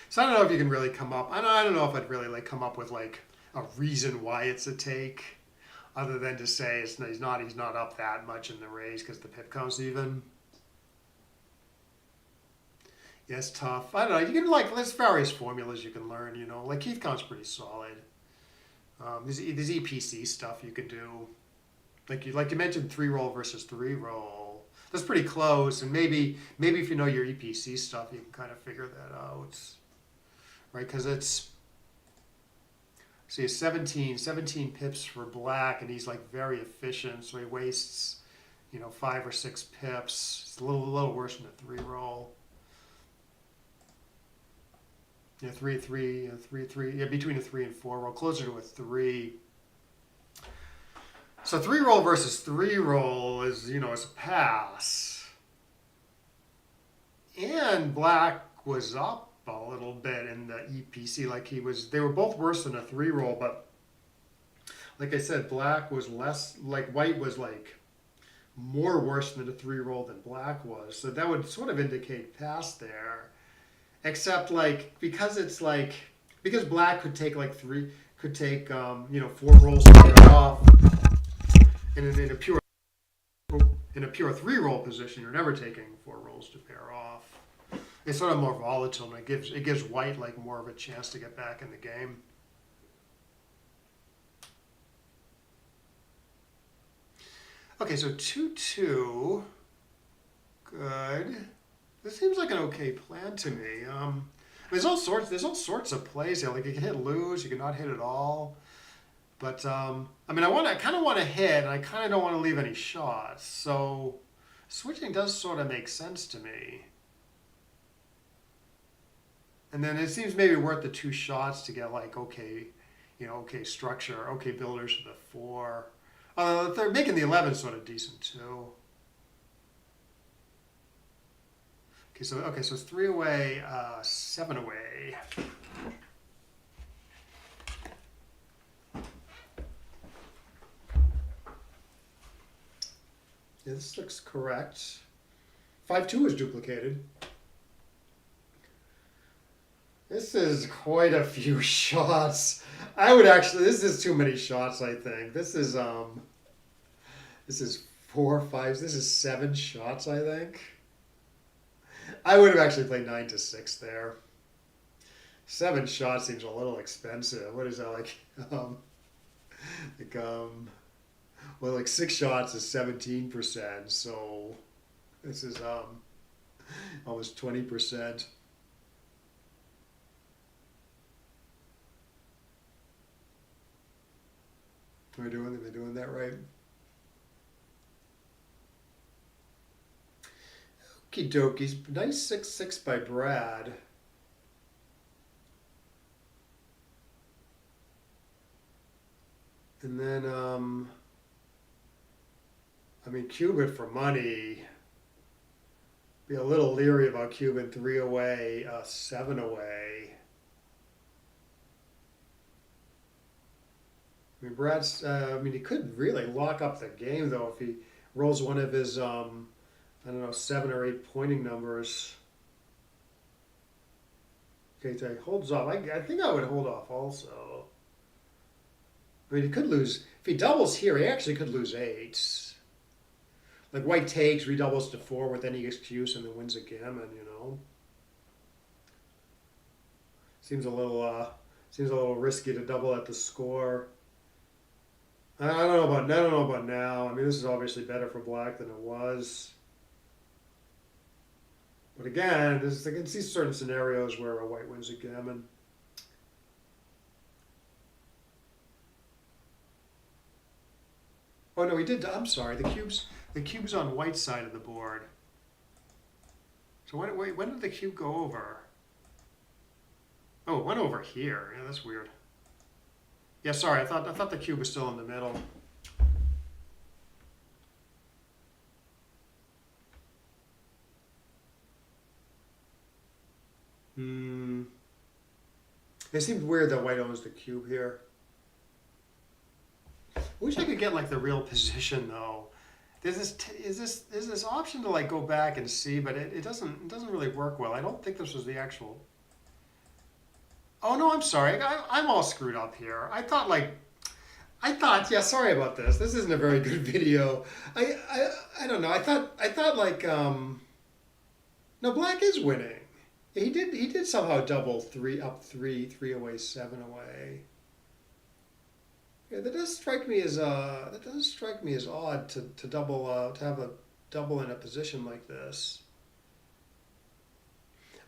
So I don't know if you can really come up. I don't know if I'd really like come up with like a reason why it's a take, other than to say he's not up that much in the race because the pip count's even. Yeah, it's tough. I don't know. You can like there's various formulas you can learn. Like Keith count's pretty solid. There's EPC stuff you can do. Like you mentioned, 3-roll versus 3-roll. That's pretty close, and maybe if you know your EPC stuff, you can kind of figure that out, right? Because it's 17 pips for black, and he's like very efficient, so he wastes 5 or 6 pips. It's a little worse than a 3-roll. Yeah, 3. Yeah, between a 3 and 4 roll, closer to a 3. So 3-roll versus 3-roll is a pass. And black was up a little bit in the EPC. They were both worse than a 3-roll, but like I said, black was less, like white was like more worse than a 3-roll than black was. So that would sort of indicate pass there. Except because black could take 4 rolls to get off. And in a pure 3-roll position, you're never taking 4 rolls to pair off. It's sort of more volatile, and it gives white like more of a chance to get back in the game. Okay, so 2-2, good. This seems like an okay plan to me. There's all sorts of plays here. Like you can hit lose, you can not hit at all. But I kind of want to hit, and I kind of don't want to leave any shots. So switching does sort of make sense to me. And then it seems maybe worth the 2 shots to get like okay structure, okay builders for the 4. They're making the 11 sort of decent too. Okay, so it's 3 away, 7 away. Yeah, this looks correct. 5-2 is duplicated. This is quite a few shots. This is too many shots, I think. This is 4, 5, this is 7 shots, I think. I would have actually played 9-6 there. 7 shots seems a little expensive. What is that like? Like 6 shots is 17%. So this is almost 20%. Am I doing that right? Okie dokies. Nice 6-6 by Brad. And then, Cuban for money. Be a little leery about Cuban 3 away, 7 away. Brad's, he could really lock up the game, though, if he rolls one of his, 7 or 8 pointing numbers. Okay, so he holds off. I think I would hold off also. He could lose. If he doubles here, he actually could lose 8. Like white takes, redoubles to 4 with any excuse, and then wins a gammon, Seems a little risky to double at the score. I don't know about now. This is obviously better for black than it was. But again, I can see certain scenarios where a white wins a gammon. Oh no, he did. I'm sorry. The cube's on white side of the board. So when did the cube go over? Oh, it went over here. Yeah, that's weird. Yeah, sorry. I thought the cube was still in the middle. Hmm. It seems weird that white owns the cube here. I wish I could get like the real position though. There's this option to like go back and see, but it doesn't really work well. I don't think this was the actual. Oh no, I'm sorry. I'm all screwed up here. I thought, yeah, sorry about this. This isn't a very good video. I don't know. I thought like no, black is winning. He did somehow double three away, 7 away. Yeah, that does strike me as odd to double to have a double in a position like this.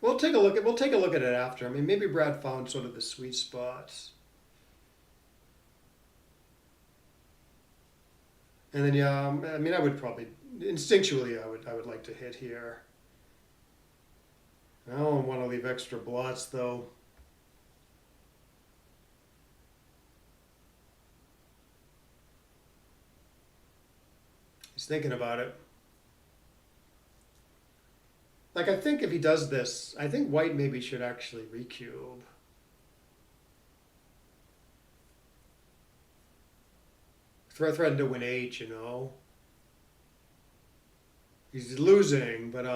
We'll take a look at it after. I mean, maybe Brad found sort of the sweet spots. And then yeah, I mean, I would probably instinctually I would like to hit here. I don't want to leave extra blots though. He's thinking about it. Like I think if he does this, I think white maybe should actually recube. Threaten to win 8, you know. He's losing, but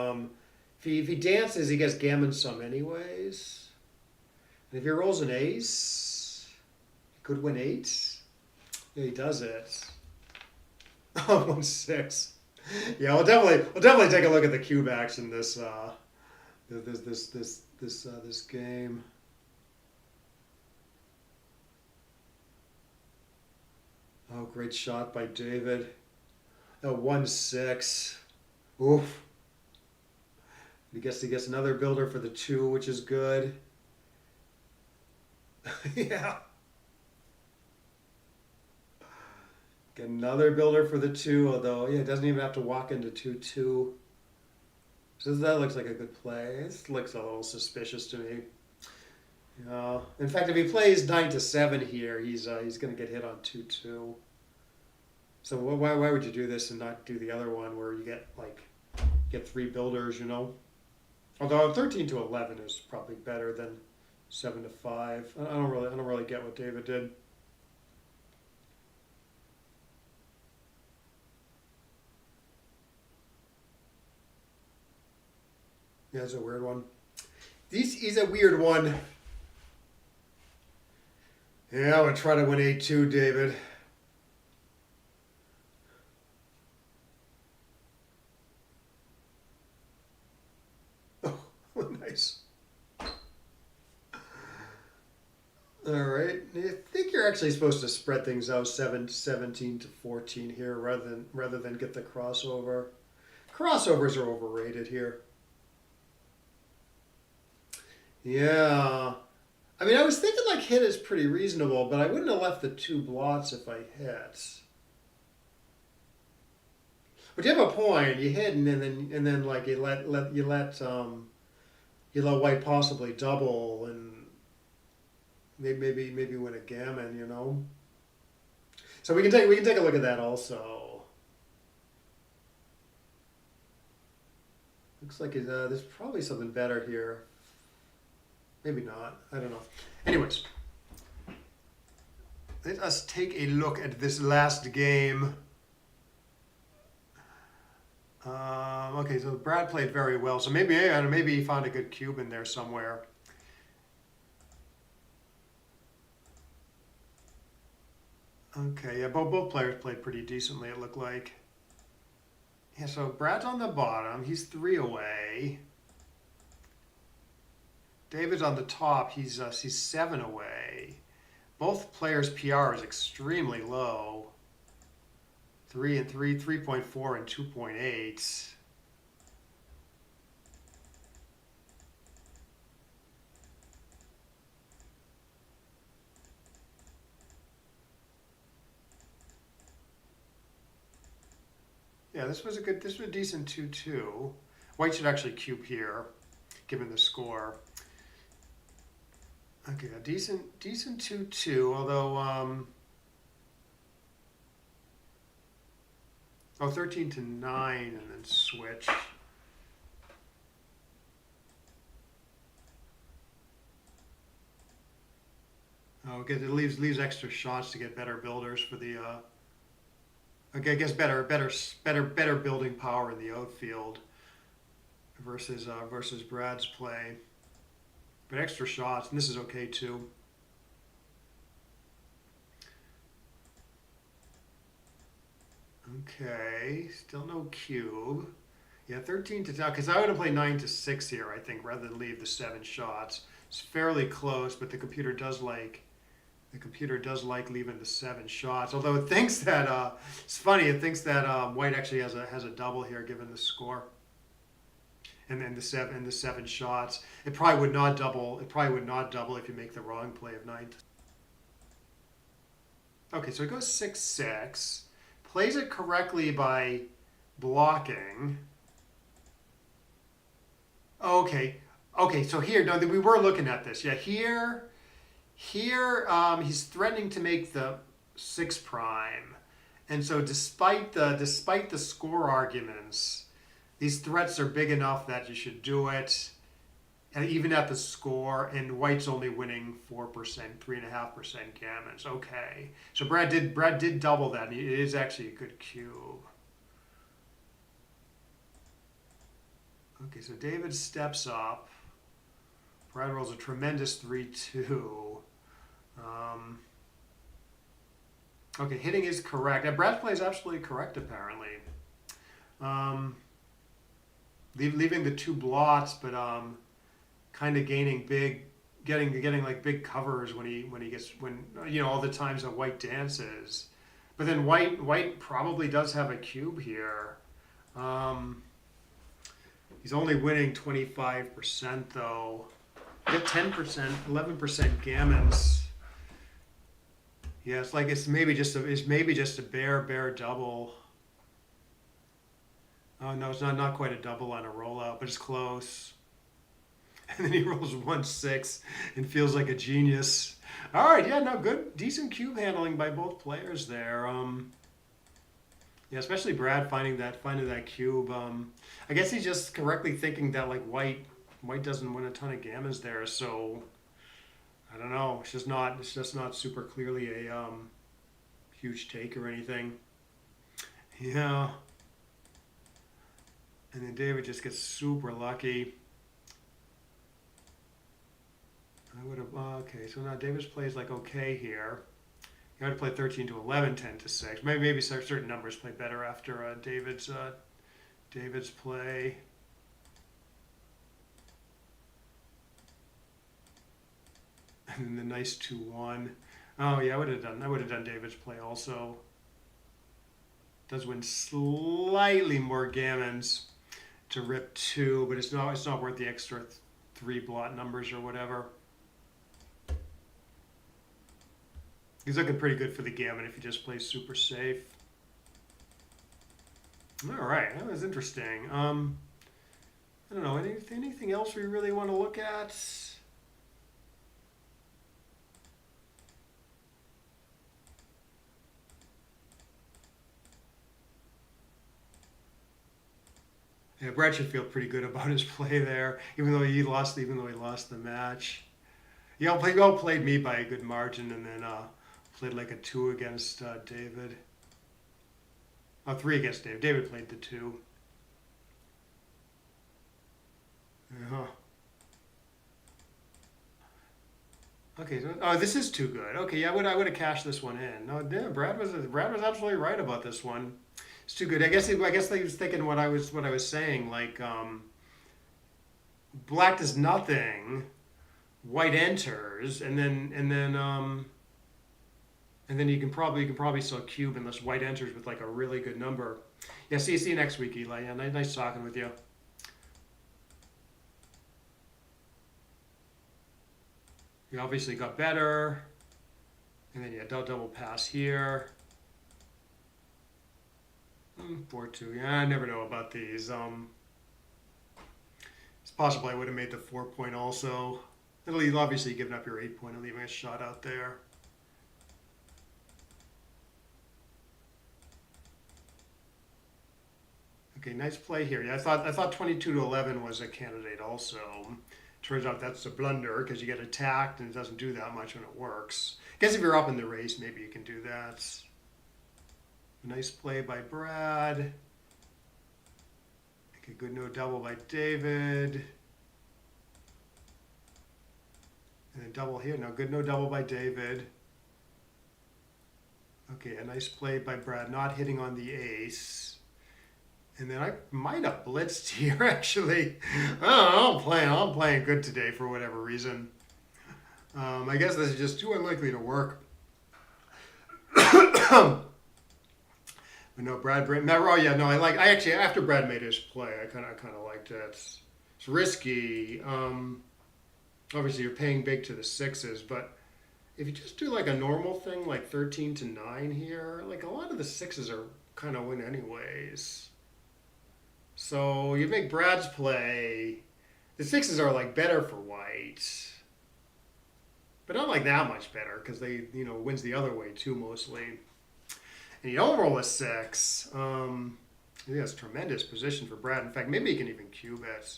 if he dances, he gets gammon some anyways. And if he rolls an ace, he could win 8. Yeah, he does it. Oh, 1-6. Yeah, we'll definitely take a look at the cube action this game. Oh, great shot by David. A 1-6. Oof. He gets another builder for the 2, which is good. Yeah. Get another builder for the 2, although yeah, it doesn't even have to walk into 2-2. So that looks like a good play. This looks a little suspicious to me. In fact, if he plays 9-7 here, he's going to get hit on 2-2. So why would you do this and not do the other one where you get 3 builders, you know? Although 13-11 is probably better than 7-5. I don't really get what David did. Yeah, it's a weird one. He's a weird one. Yeah, I would try to win 8-2, David. Oh, nice. All right. I think you're actually supposed to spread things out 17-14 here rather than get the crossover. Crossovers are overrated here. Yeah. I mean, I was thinking like hit is pretty reasonable, but I wouldn't have left the 2 blots if I hit. But you have a point. You hit and then like you let white possibly double and maybe win a gammon, you know. So we can take a look at that also. Looks like there's probably something better here. Maybe not. I don't know. Anyways, let us take a look at this last game. Okay, so Brad played very well. So maybe he found a good cube in there somewhere. Okay, yeah, both players played pretty decently, it looked like. Yeah, so Brad's on the bottom. He's 3 away. David's on the top. He's 7 away. Both players' PR is extremely low. 3 and 3, 3.4 and 2.8. Yeah, this was a decent 2-2. White should actually cube here, given the score. Okay, a decent 2-2, although, oh, 13-9 and then switch. Oh, okay, it leaves extra shots to get better builders for the, okay, I guess better building power in the outfield versus Brad's play. But extra shots, and this is okay too. Okay, still no cube. Yeah, 13 to 10, because I would have played 9 to 6 here, I think, rather than leave the 7 shots. It's fairly close, but the computer does like leaving the 7 shots. Although it thinks that it's funny, it thinks that White actually has a double here given the score. And then the 7 shots. It probably would not double. It probably would not double if you make the wrong play of 9. Okay, so it goes 6-6. Plays it correctly by blocking. Okay. Okay, so here, no, we were looking at this. Yeah, here he's threatening to make the 6 prime. And so despite the score arguments, these threats are big enough that you should do it, and even at the score. And White's only winning 4%, 3.5% gammons. Okay, so Brad did double that. And it is actually a good cube. Okay, so David steps up. Brad rolls a tremendous 3-2. Okay, hitting is correct. Brad's play is absolutely correct, apparently. Leaving the 2 blots, but kind of getting like big covers when all the times that White dances. But then White probably does have a cube here. He's only winning 25% though. Get 10%, 11% gammons. Yeah, it's maybe just a bare double. Oh no, it's not quite a double on a rollout, but it's close. And then he rolls 1-6 and feels like a genius. All right, yeah, no, good, decent cube handling by both players there. Yeah, especially Brad finding that cube. I guess he's just correctly thinking that like White doesn't win a ton of gammons there, so I don't know. It's just not super clearly a huge take or anything. Yeah. And then David just gets super lucky. I would have, okay, so now David's play is like okay here. You got to play 13 to 11, 10 to 6. Maybe certain numbers play better after David's play. And then the nice 2-1. Oh yeah, I would have done David's play also. Does win slightly more gammons to rip 2, but it's not worth the extra 3 blot numbers or whatever. He's looking pretty good for the gammon if he just plays super safe. All right, that was interesting. I don't know, anything else we really want to look at? Yeah, Brad should feel pretty good about his play there, even though he lost the match. He all played me by a good margin, and then played like a 2 against David. Oh, 3 against David. David played the 2. Yeah. Okay. Oh, this is too good. Okay, yeah, I would have cashed this one in. No, yeah, Brad was absolutely right about this one. It's too good. I guess he was thinking what I was saying. Like, Black does nothing, White enters, and then you can probably still cube unless White enters with like a really good number. Yeah. See you next week, Eli. Yeah, nice talking with you. You obviously got better, and then double pass here. 4-2. Yeah, I never know about these. possible I would have made the 4-point also. It'll leave, obviously giving up your 8-point and leaving a shot out there. Okay, nice play here. Yeah, I thought 22 to 11 was a candidate also. Turns out that's a blunder because you get attacked and it doesn't do that much when it works. I guess if you're up in the race, maybe you can do that. Nice play by Brad. Okay, good no double by David. And then double here. No, good no double by David. Okay, a nice play by Brad, not hitting on the ace. And then I might have blitzed here, actually. Oh, I'm playing good today for whatever reason. I guess this is just too unlikely to work. But no, Brad. Oh yeah, no. I actually after Brad made his play, I kind of liked it. It's risky. Obviously, you're paying big to the sixes, but if you just do like a normal thing, like 13 to 9 here, like a lot of the sixes are kind of win anyways. So you make Brad's play. The sixes are like better for white, but not like that much better because they, wins the other way too mostly. And you don't roll a 6. I think that's a tremendous position for Brad. In fact, maybe he can even cube it.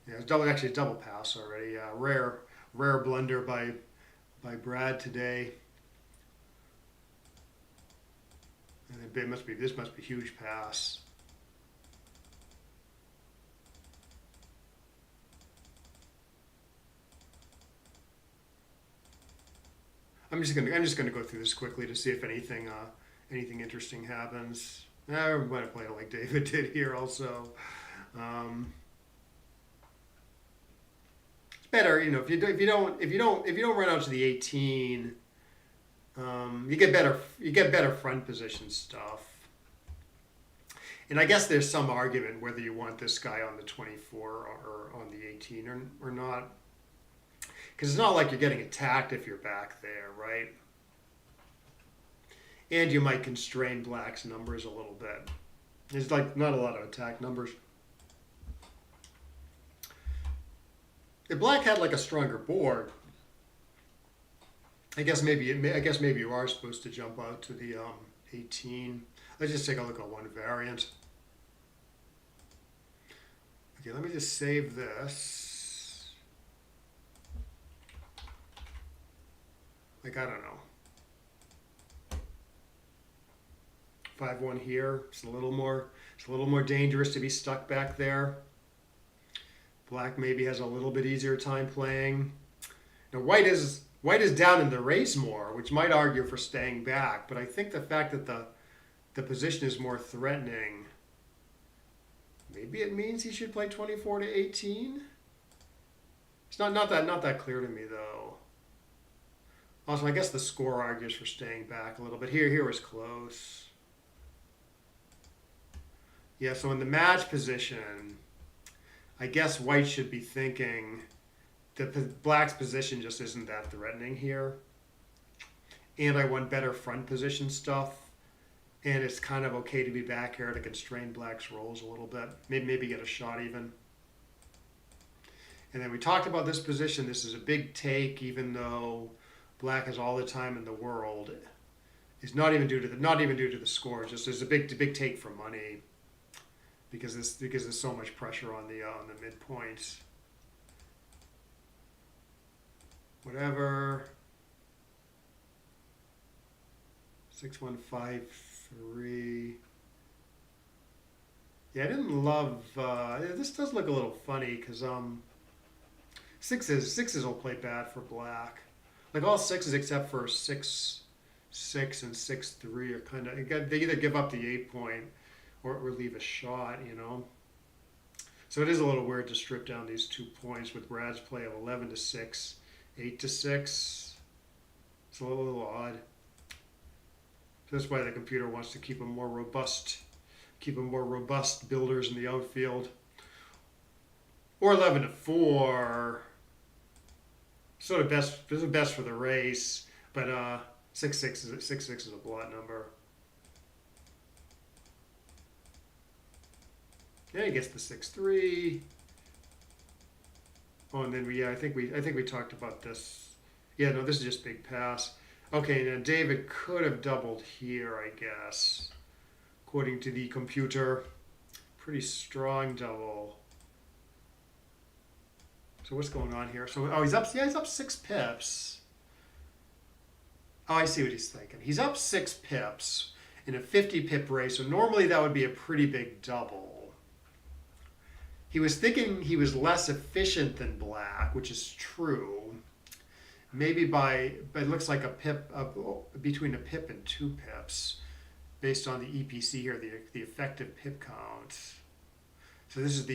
Yeah, it's actually a double pass already. Rare blunder by Brad today. And this must be huge pass. I'm just gonna go through this quickly to see if anything interesting happens. I might have played it like David did here also. It's better, if you don't run out to the 18, you get better front position stuff. And I guess there's some argument whether you want this guy on the 24 or on the 18 or not. Because it's not like you're getting attacked if you're back there, right? And you might constrain Black's numbers a little bit. There's like not a lot of attack numbers. If Black had like a stronger board, I guess maybe you are supposed to jump out to the 18. Let's just take a look at one variant. Okay, let me just save this. Like, I don't know. 5-1 here. It's a little more dangerous to be stuck back there. Black maybe has a little bit easier time playing. Now white is down in the race more, which might argue for staying back, but I think the fact that the position is more threatening, maybe it means he should play 24 to 18. It's not that clear to me though. Also, I guess the score argues for staying back a little bit. Here was close. Yeah, so in the match position, I guess white should be thinking that Black's position just isn't that threatening here. And I want better front position stuff. And it's kind of okay to be back here to constrain Black's rolls a little bit. Maybe get a shot even. And then we talked about this position. This is a big take, even though Black has all the time in the world. It's not even due to the score. Just there's a big take for money because there's so much pressure on the midpoint. Whatever. 6153. Yeah, I didn't love. This does look a little funny because sixes will play bad for Black. Like all sixes except for 6-6 and 6-3 are kind of, they either give up the 8-point or leave a shot, So it is a little weird to strip down these 2 points with Brad's play of 11 to 6, 8 to 6. It's a little odd. So that's why the computer wants to keep them more robust builders in the outfield. Or 11 to 4. Sort of best for the race, but 6-6 is a blot number. Yeah, he gets the 6-3. Oh, and then I think we talked about this. Yeah, no, this is just big pass. Okay, now David could have doubled here, I guess, according to the computer. Pretty strong double. So what's going on here? So oh, he's up. Yeah, he's up 6 pips. Oh, I see what he's thinking. He's up 6 pips in a 50 pip race. So normally that would be a pretty big double. He was thinking he was less efficient than black, which is true. Maybe but it looks like a pip, between a pip and 2 pips, based on the EPC here, the effective pip count. So this is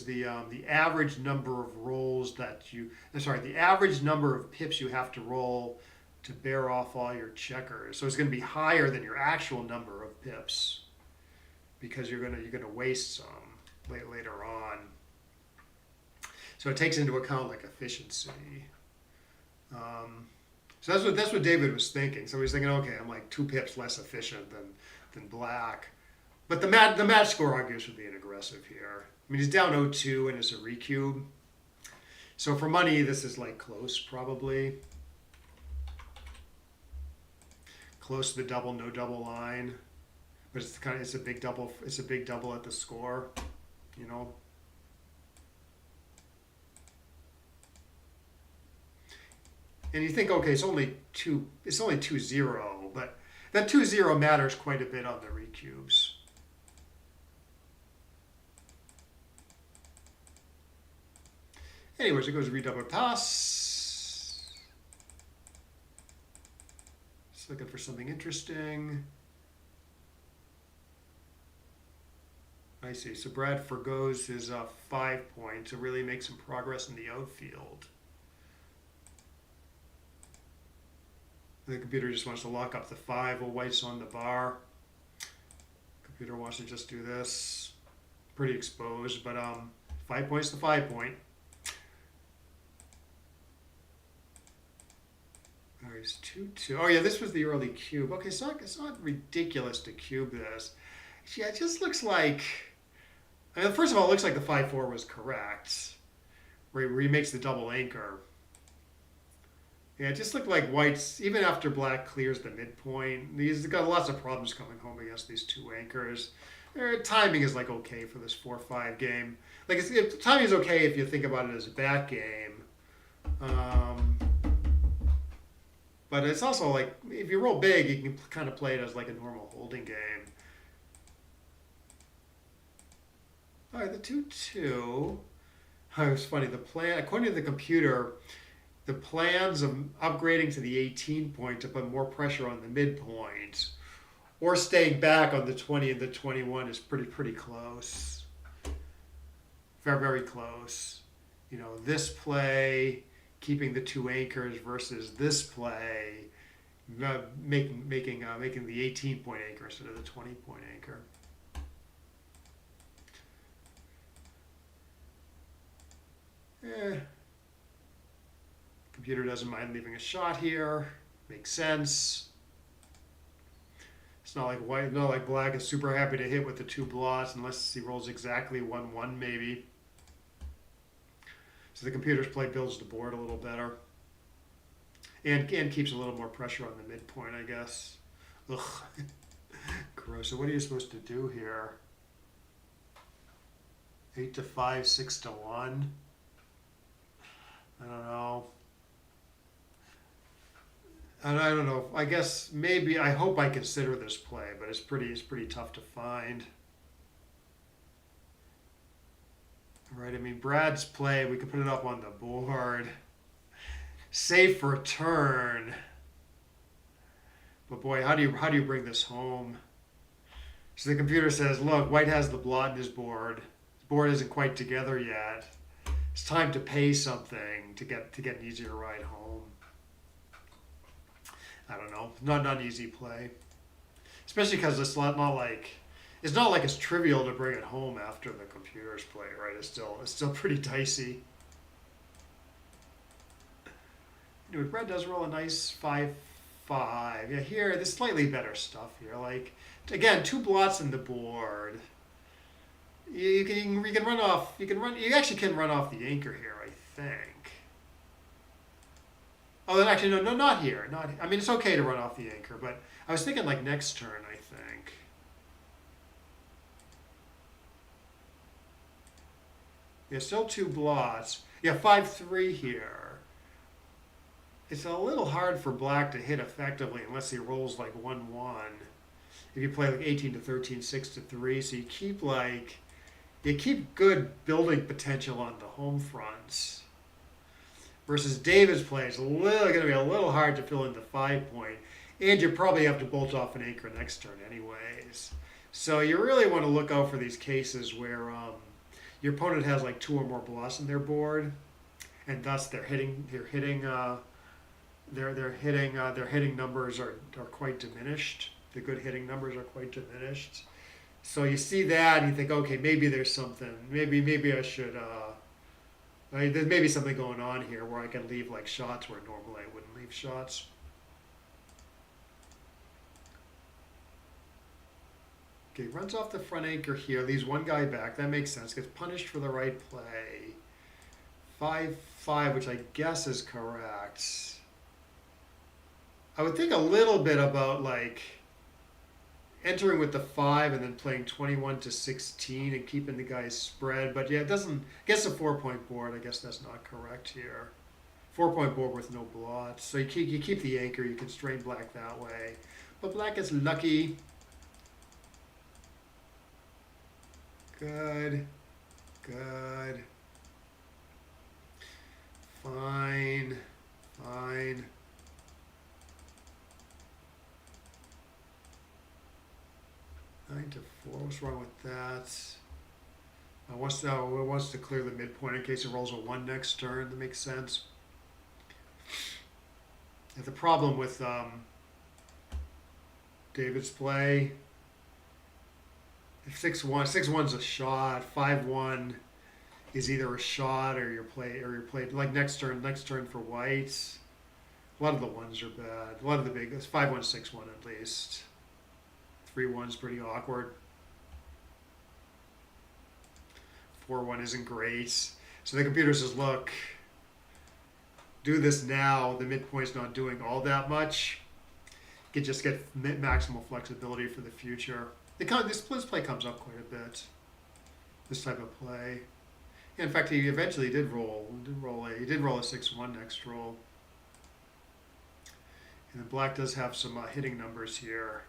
the average number of rolls the average number of pips you have to roll to bear off all your checkers. So it's going to be higher than your actual number of pips, because you're gonna waste some later on. So it takes into account like efficiency. So that's what David was thinking. So he's thinking, okay, I'm like 2 pips less efficient than black. But the match score argues for being aggressive here. I mean, he's down 0-2 and it's a recube. So for money, this is like close probably. Close to the double, no double line. But it's a big double. It's a big double at the score, you know. And you think, okay, it's only 2-0, but that 2-0 matters quite a bit on the recubes. Anyways, it goes redouble pass. Just looking for something interesting. I see. So Brad forgoes his 5 points to really make some progress in the outfield. The computer just wants to lock up the 5 while white's on the bar. Computer wants to just do this. Pretty exposed, but 5 points to 5 point. Oh, he's 2-2. Oh yeah, this was the early cube. Okay, so it's not ridiculous to cube this. Yeah, it just looks like. I mean, first of all, it looks like the 5-4 was correct, where he makes the double anchor. Yeah, it just looked like white's, even after black clears the midpoint, he's got lots of problems coming home against these 2 anchors. Timing is like okay for this 4-5 game. Like timing is okay if you think about it as a backgammon. But it's also like, if you roll big, you can kind of play it as like a normal holding game. All right, the 2-2. Oh, it was funny. According to the computer, the plans of upgrading to the 18 point to put more pressure on the midpoint, or staying back on the 20 and the 21 is pretty close. Very, very close. You know, this play, keeping the 2 anchors versus this play, making the 18 point anchor instead of the 20 point anchor. Computer doesn't mind leaving a shot here. Makes sense. It's not like black is super happy to hit with the 2 blots unless he rolls exactly 1-1 maybe. So the computer's play builds the board a little better. And keeps a little more pressure on the midpoint, I guess. Ugh. Gross. So what are you supposed to do here? 8-5, 6-1. I don't know. And I don't know. I guess maybe I hope I consider this play, but it's pretty tough to find. Right? I mean, Brad's play, we could put it up on the board. Safe for turn. But boy, how do you bring this home? So the computer says, look, white has the blot in his board. His board isn't quite together yet. It's time to pay something to get an easier ride home. I don't know. Not an easy play, especially because it's not like it's trivial to bring it home after the computer's play, right? It's still pretty dicey. Anyway, Brad does roll a nice 5-5. Yeah, here there's slightly better stuff here. Like again, 2 blots in the board. You actually can run off the anchor here, I think. Oh, then actually, no, not here. Not. I mean, it's okay to run off the anchor, but I was thinking like next turn, I think. Yeah, still 2 blots. Yeah, 5-3 here. It's a little hard for black to hit effectively unless he rolls like 1-1. If you play like 18 to 13, 6 to 3, so you keep good building potential on the home fronts. Versus David's play, it's going to be a little hard to fill in the 5 point, and you probably have to bolt off an anchor next turn anyways. So you really want to look out for these cases where your opponent has like 2 or more blots on their board, and thus their hitting numbers are quite diminished. The good hitting numbers are quite diminished. So you see that and you think, okay, maybe there's something. Maybe I should. There may be something going on here where I can leave like shots where normally I wouldn't leave shots. Okay, runs off the front anchor here, leaves one guy back. That makes sense. Gets punished for the right play. 5-5, which I guess is correct. I would think a little bit about like entering with the 5 and then playing 21 to 16 and keeping the guys spread. But yeah, it doesn't. I guess a 4-point board. I guess that's not correct here. 4-point board with no blots. So you keep the anchor. You constrain black that way. But black is lucky. Good. Good. Fine. Fine. 9-4. What's wrong with that? It wants to clear the midpoint in case it rolls a 1 next turn. That makes sense. And the problem with David's play, if 6-1's a shot, 5-1 is either a shot or you're played like next turn for whites. A lot of the ones are bad. A lot of the big, it's 5-1, 6-1 at least. 3-1's pretty awkward. 4-1 isn't great. So the computer says, look, do this now. The midpoint's not doing all that much. You can just get maximal flexibility for the future. This play comes up quite a bit. This type of play. In fact, he eventually did roll a 6-1 next roll. And then black does have some hitting numbers here.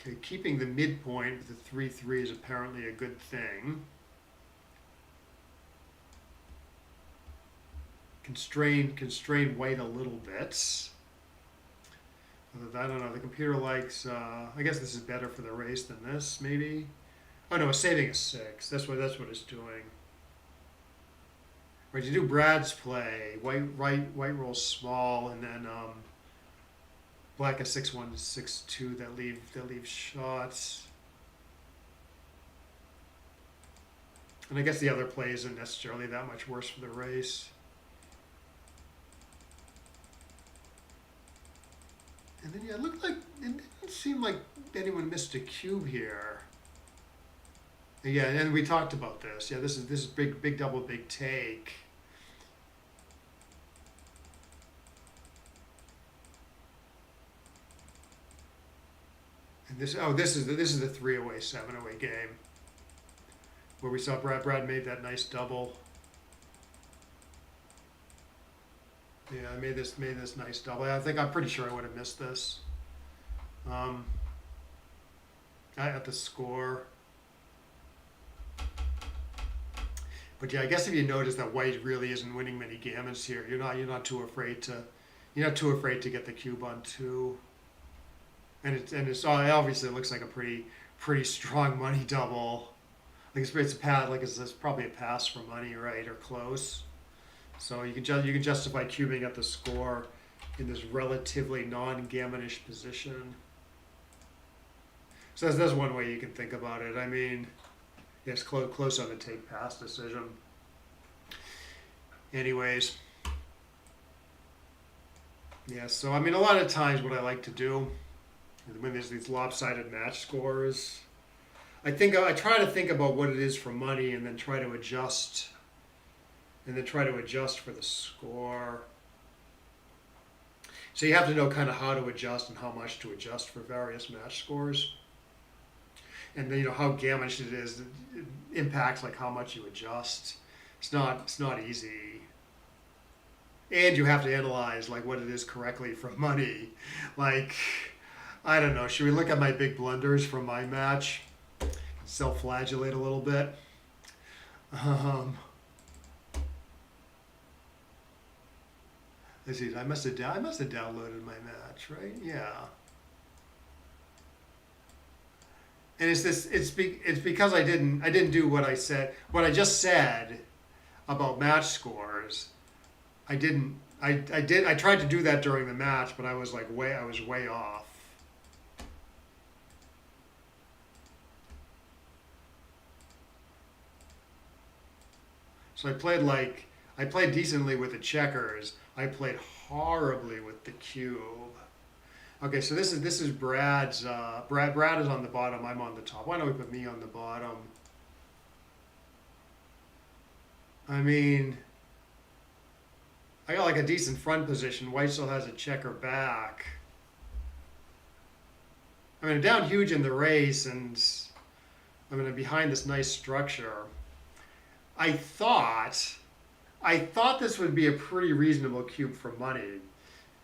Okay, keeping the midpoint with the 3-3 is apparently a good thing. Constrain white a little bit. I don't know. The computer likes. I guess this is better for the race than this, maybe. Oh no, it's saving a 6. That's what it's doing. Right, you do Brad's play. White rolls small, and then black a 6-1 to 6-2 that leave shots. And I guess the other play isn't necessarily that much worse for the race. And then yeah, it looked like it didn't seem like anyone missed a cube here. Yeah, and we talked about this. Yeah, this is big double big take. And this is the 3-away 7-away game where we saw Brad made that nice double. Yeah, I made this nice double. I'm pretty sure I would have missed this. I had to score. But yeah, I guess if you notice that white really isn't winning many gammons here, you're not too afraid to get the cube on 2. And it's obviously it looks like a pretty strong money double. Like it's probably a pass for money, right, or close. So you can justify cubing at the score in this relatively non-gammonish position. So that's one way you can think about it. I mean, yeah, it's close on the take pass decision. Anyways, yeah. So I mean, a lot of times what I like to do when there's these lopsided match scores. I try to think about what it is for money and then try to adjust for the score. So you have to know kind of how to adjust and how much to adjust for various match scores. And then how gammonish it is, it impacts like how much you adjust. It's not easy. And you have to analyze like what it is correctly for money. Like, I don't know, should we look at my big blunders from my match? Self-flagellate a little bit. Let's see. I must have downloaded my match, right? Yeah. And it's because I didn't do what I just said about match scores. I tried to do that during the match, but I was way off. So I played decently with the checkers. I played horribly with the cube. Okay, so this is Brad's. Brad is on the bottom. I'm on the top. Why don't we put me on the bottom? I mean, I got like a decent front position. White still has a checker back. I mean, I'm down huge in the race, and I'm behind this nice structure. I thought this would be a pretty reasonable cube for money,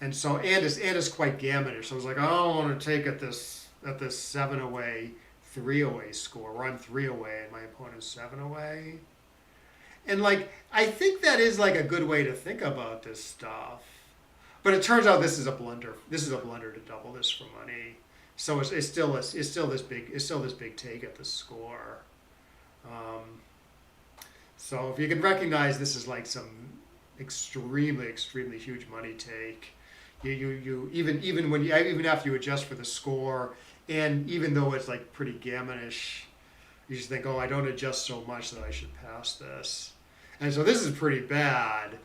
and so and it's quite gammonish. So I was like, I don't want to take at this 7 away, 3 away score where I'm 3 away and my opponent's 7 away, and like I think that is like a good way to think about this stuff. But it turns out this is a blunder. This is a blunder to double this for money. So it's still this big take at the score. So if you can recognize this is like some extremely huge money take, you even after you adjust for the score, and even though it's like pretty gammonish, you just think, oh, I don't adjust so much that I should pass this. And so this is pretty bad,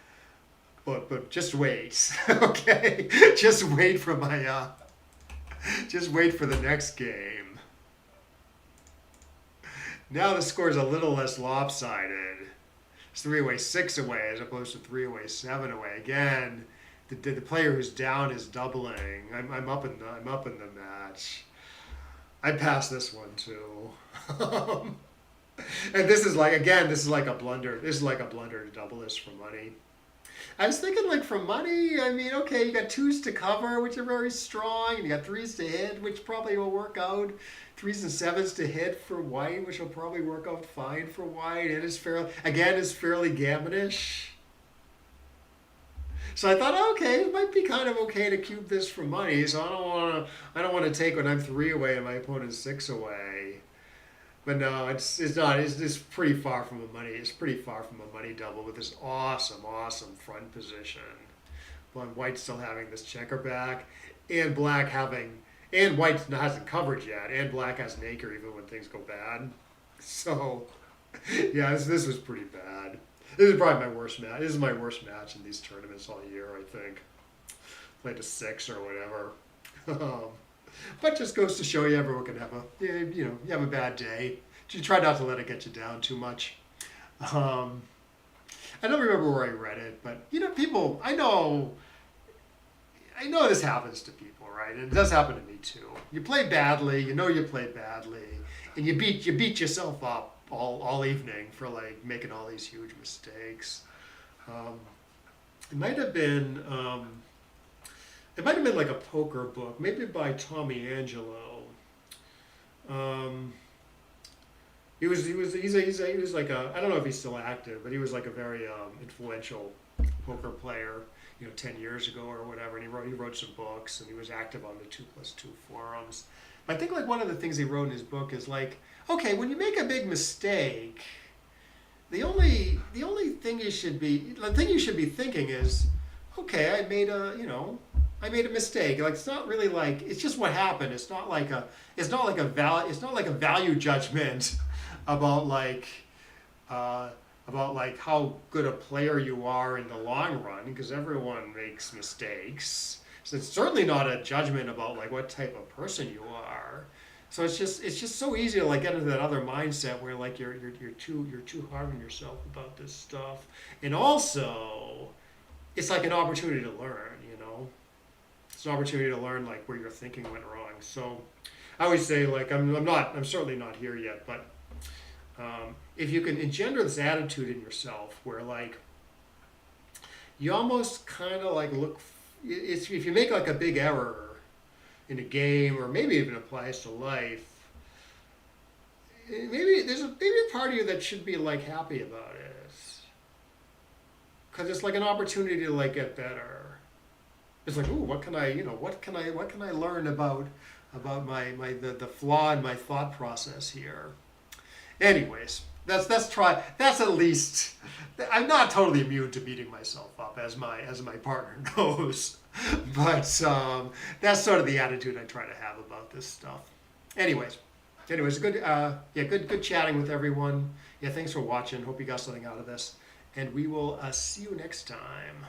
but just wait, okay? Just wait for the next game. Now the score is a little less lopsided. It's 3 away, 6 away, as opposed to 3 away, 7 away. Again, the player who's down is doubling. I'm up in the match. I passed this one too. And this is like a blunder. This is like a blunder to double this for money. I was thinking like for money, I mean, okay, you got 2s to cover, which are very strong, and you got 3s to hit, which probably will work out. 3s and 7s to hit for white, which will probably work out fine for white. It is fairly gammonish. So I thought, okay, it might be kind of okay to cube this for money. So I don't want to take when I'm 3 away and my opponent's 6 away. But no, it's not. It's pretty far from a money. It's pretty far from a money double with this awesome front position. But white still having this checker back, and white hasn't covered yet, and black has an acre even when things go bad. So, yeah, this was pretty bad. This is probably my worst match. This is my worst match in these tournaments all year, I think. Played a 6 or whatever. But just goes to show you everyone can have you have a bad day. You try not to let it get you down too much. I don't remember where I read it, but people. I know this happens to people, right? And it does happen to me too. You play badly, you play badly, and you beat yourself up all evening for like making all these huge mistakes. It might have been. It might have been like a poker book, maybe by Tommy Angelo. He was like a, I don't know if he's still active, but he was like a very influential poker player, 10 years ago or whatever. And he wrote some books, and he was active on the 2+2 forums. I think like one of the things he wrote in his book is like, okay, when you make a big mistake, the only thing you should be thinking is, okay, I made a mistake. Like it's not really like it's just what happened. It's not like a value judgment about like how good a player you are in the long run, because everyone makes mistakes. So it's certainly not a judgment about like what type of person you are. So it's just so easy to like get into that other mindset where like you're too hard on yourself about this stuff. And also it's like an opportunity to learn, you know. It's an opportunity to learn like where your thinking went wrong. So I always say like I'm certainly not here yet, but if you can engender this attitude in yourself where like you almost kind of like if you make like a big error in a game or maybe even applies to life, maybe there's maybe a part of you that should be like happy about it because it's like an opportunity to like get better. It's like, ooh, what can I learn about the flaw in my thought process here. Anyways, that's at least. I'm not totally immune to beating myself up as my partner knows, but that's sort of the attitude I try to have about this stuff. Anyways, good good chatting with everyone. Yeah, thanks for watching. Hope you got something out of this, and we will see you next time.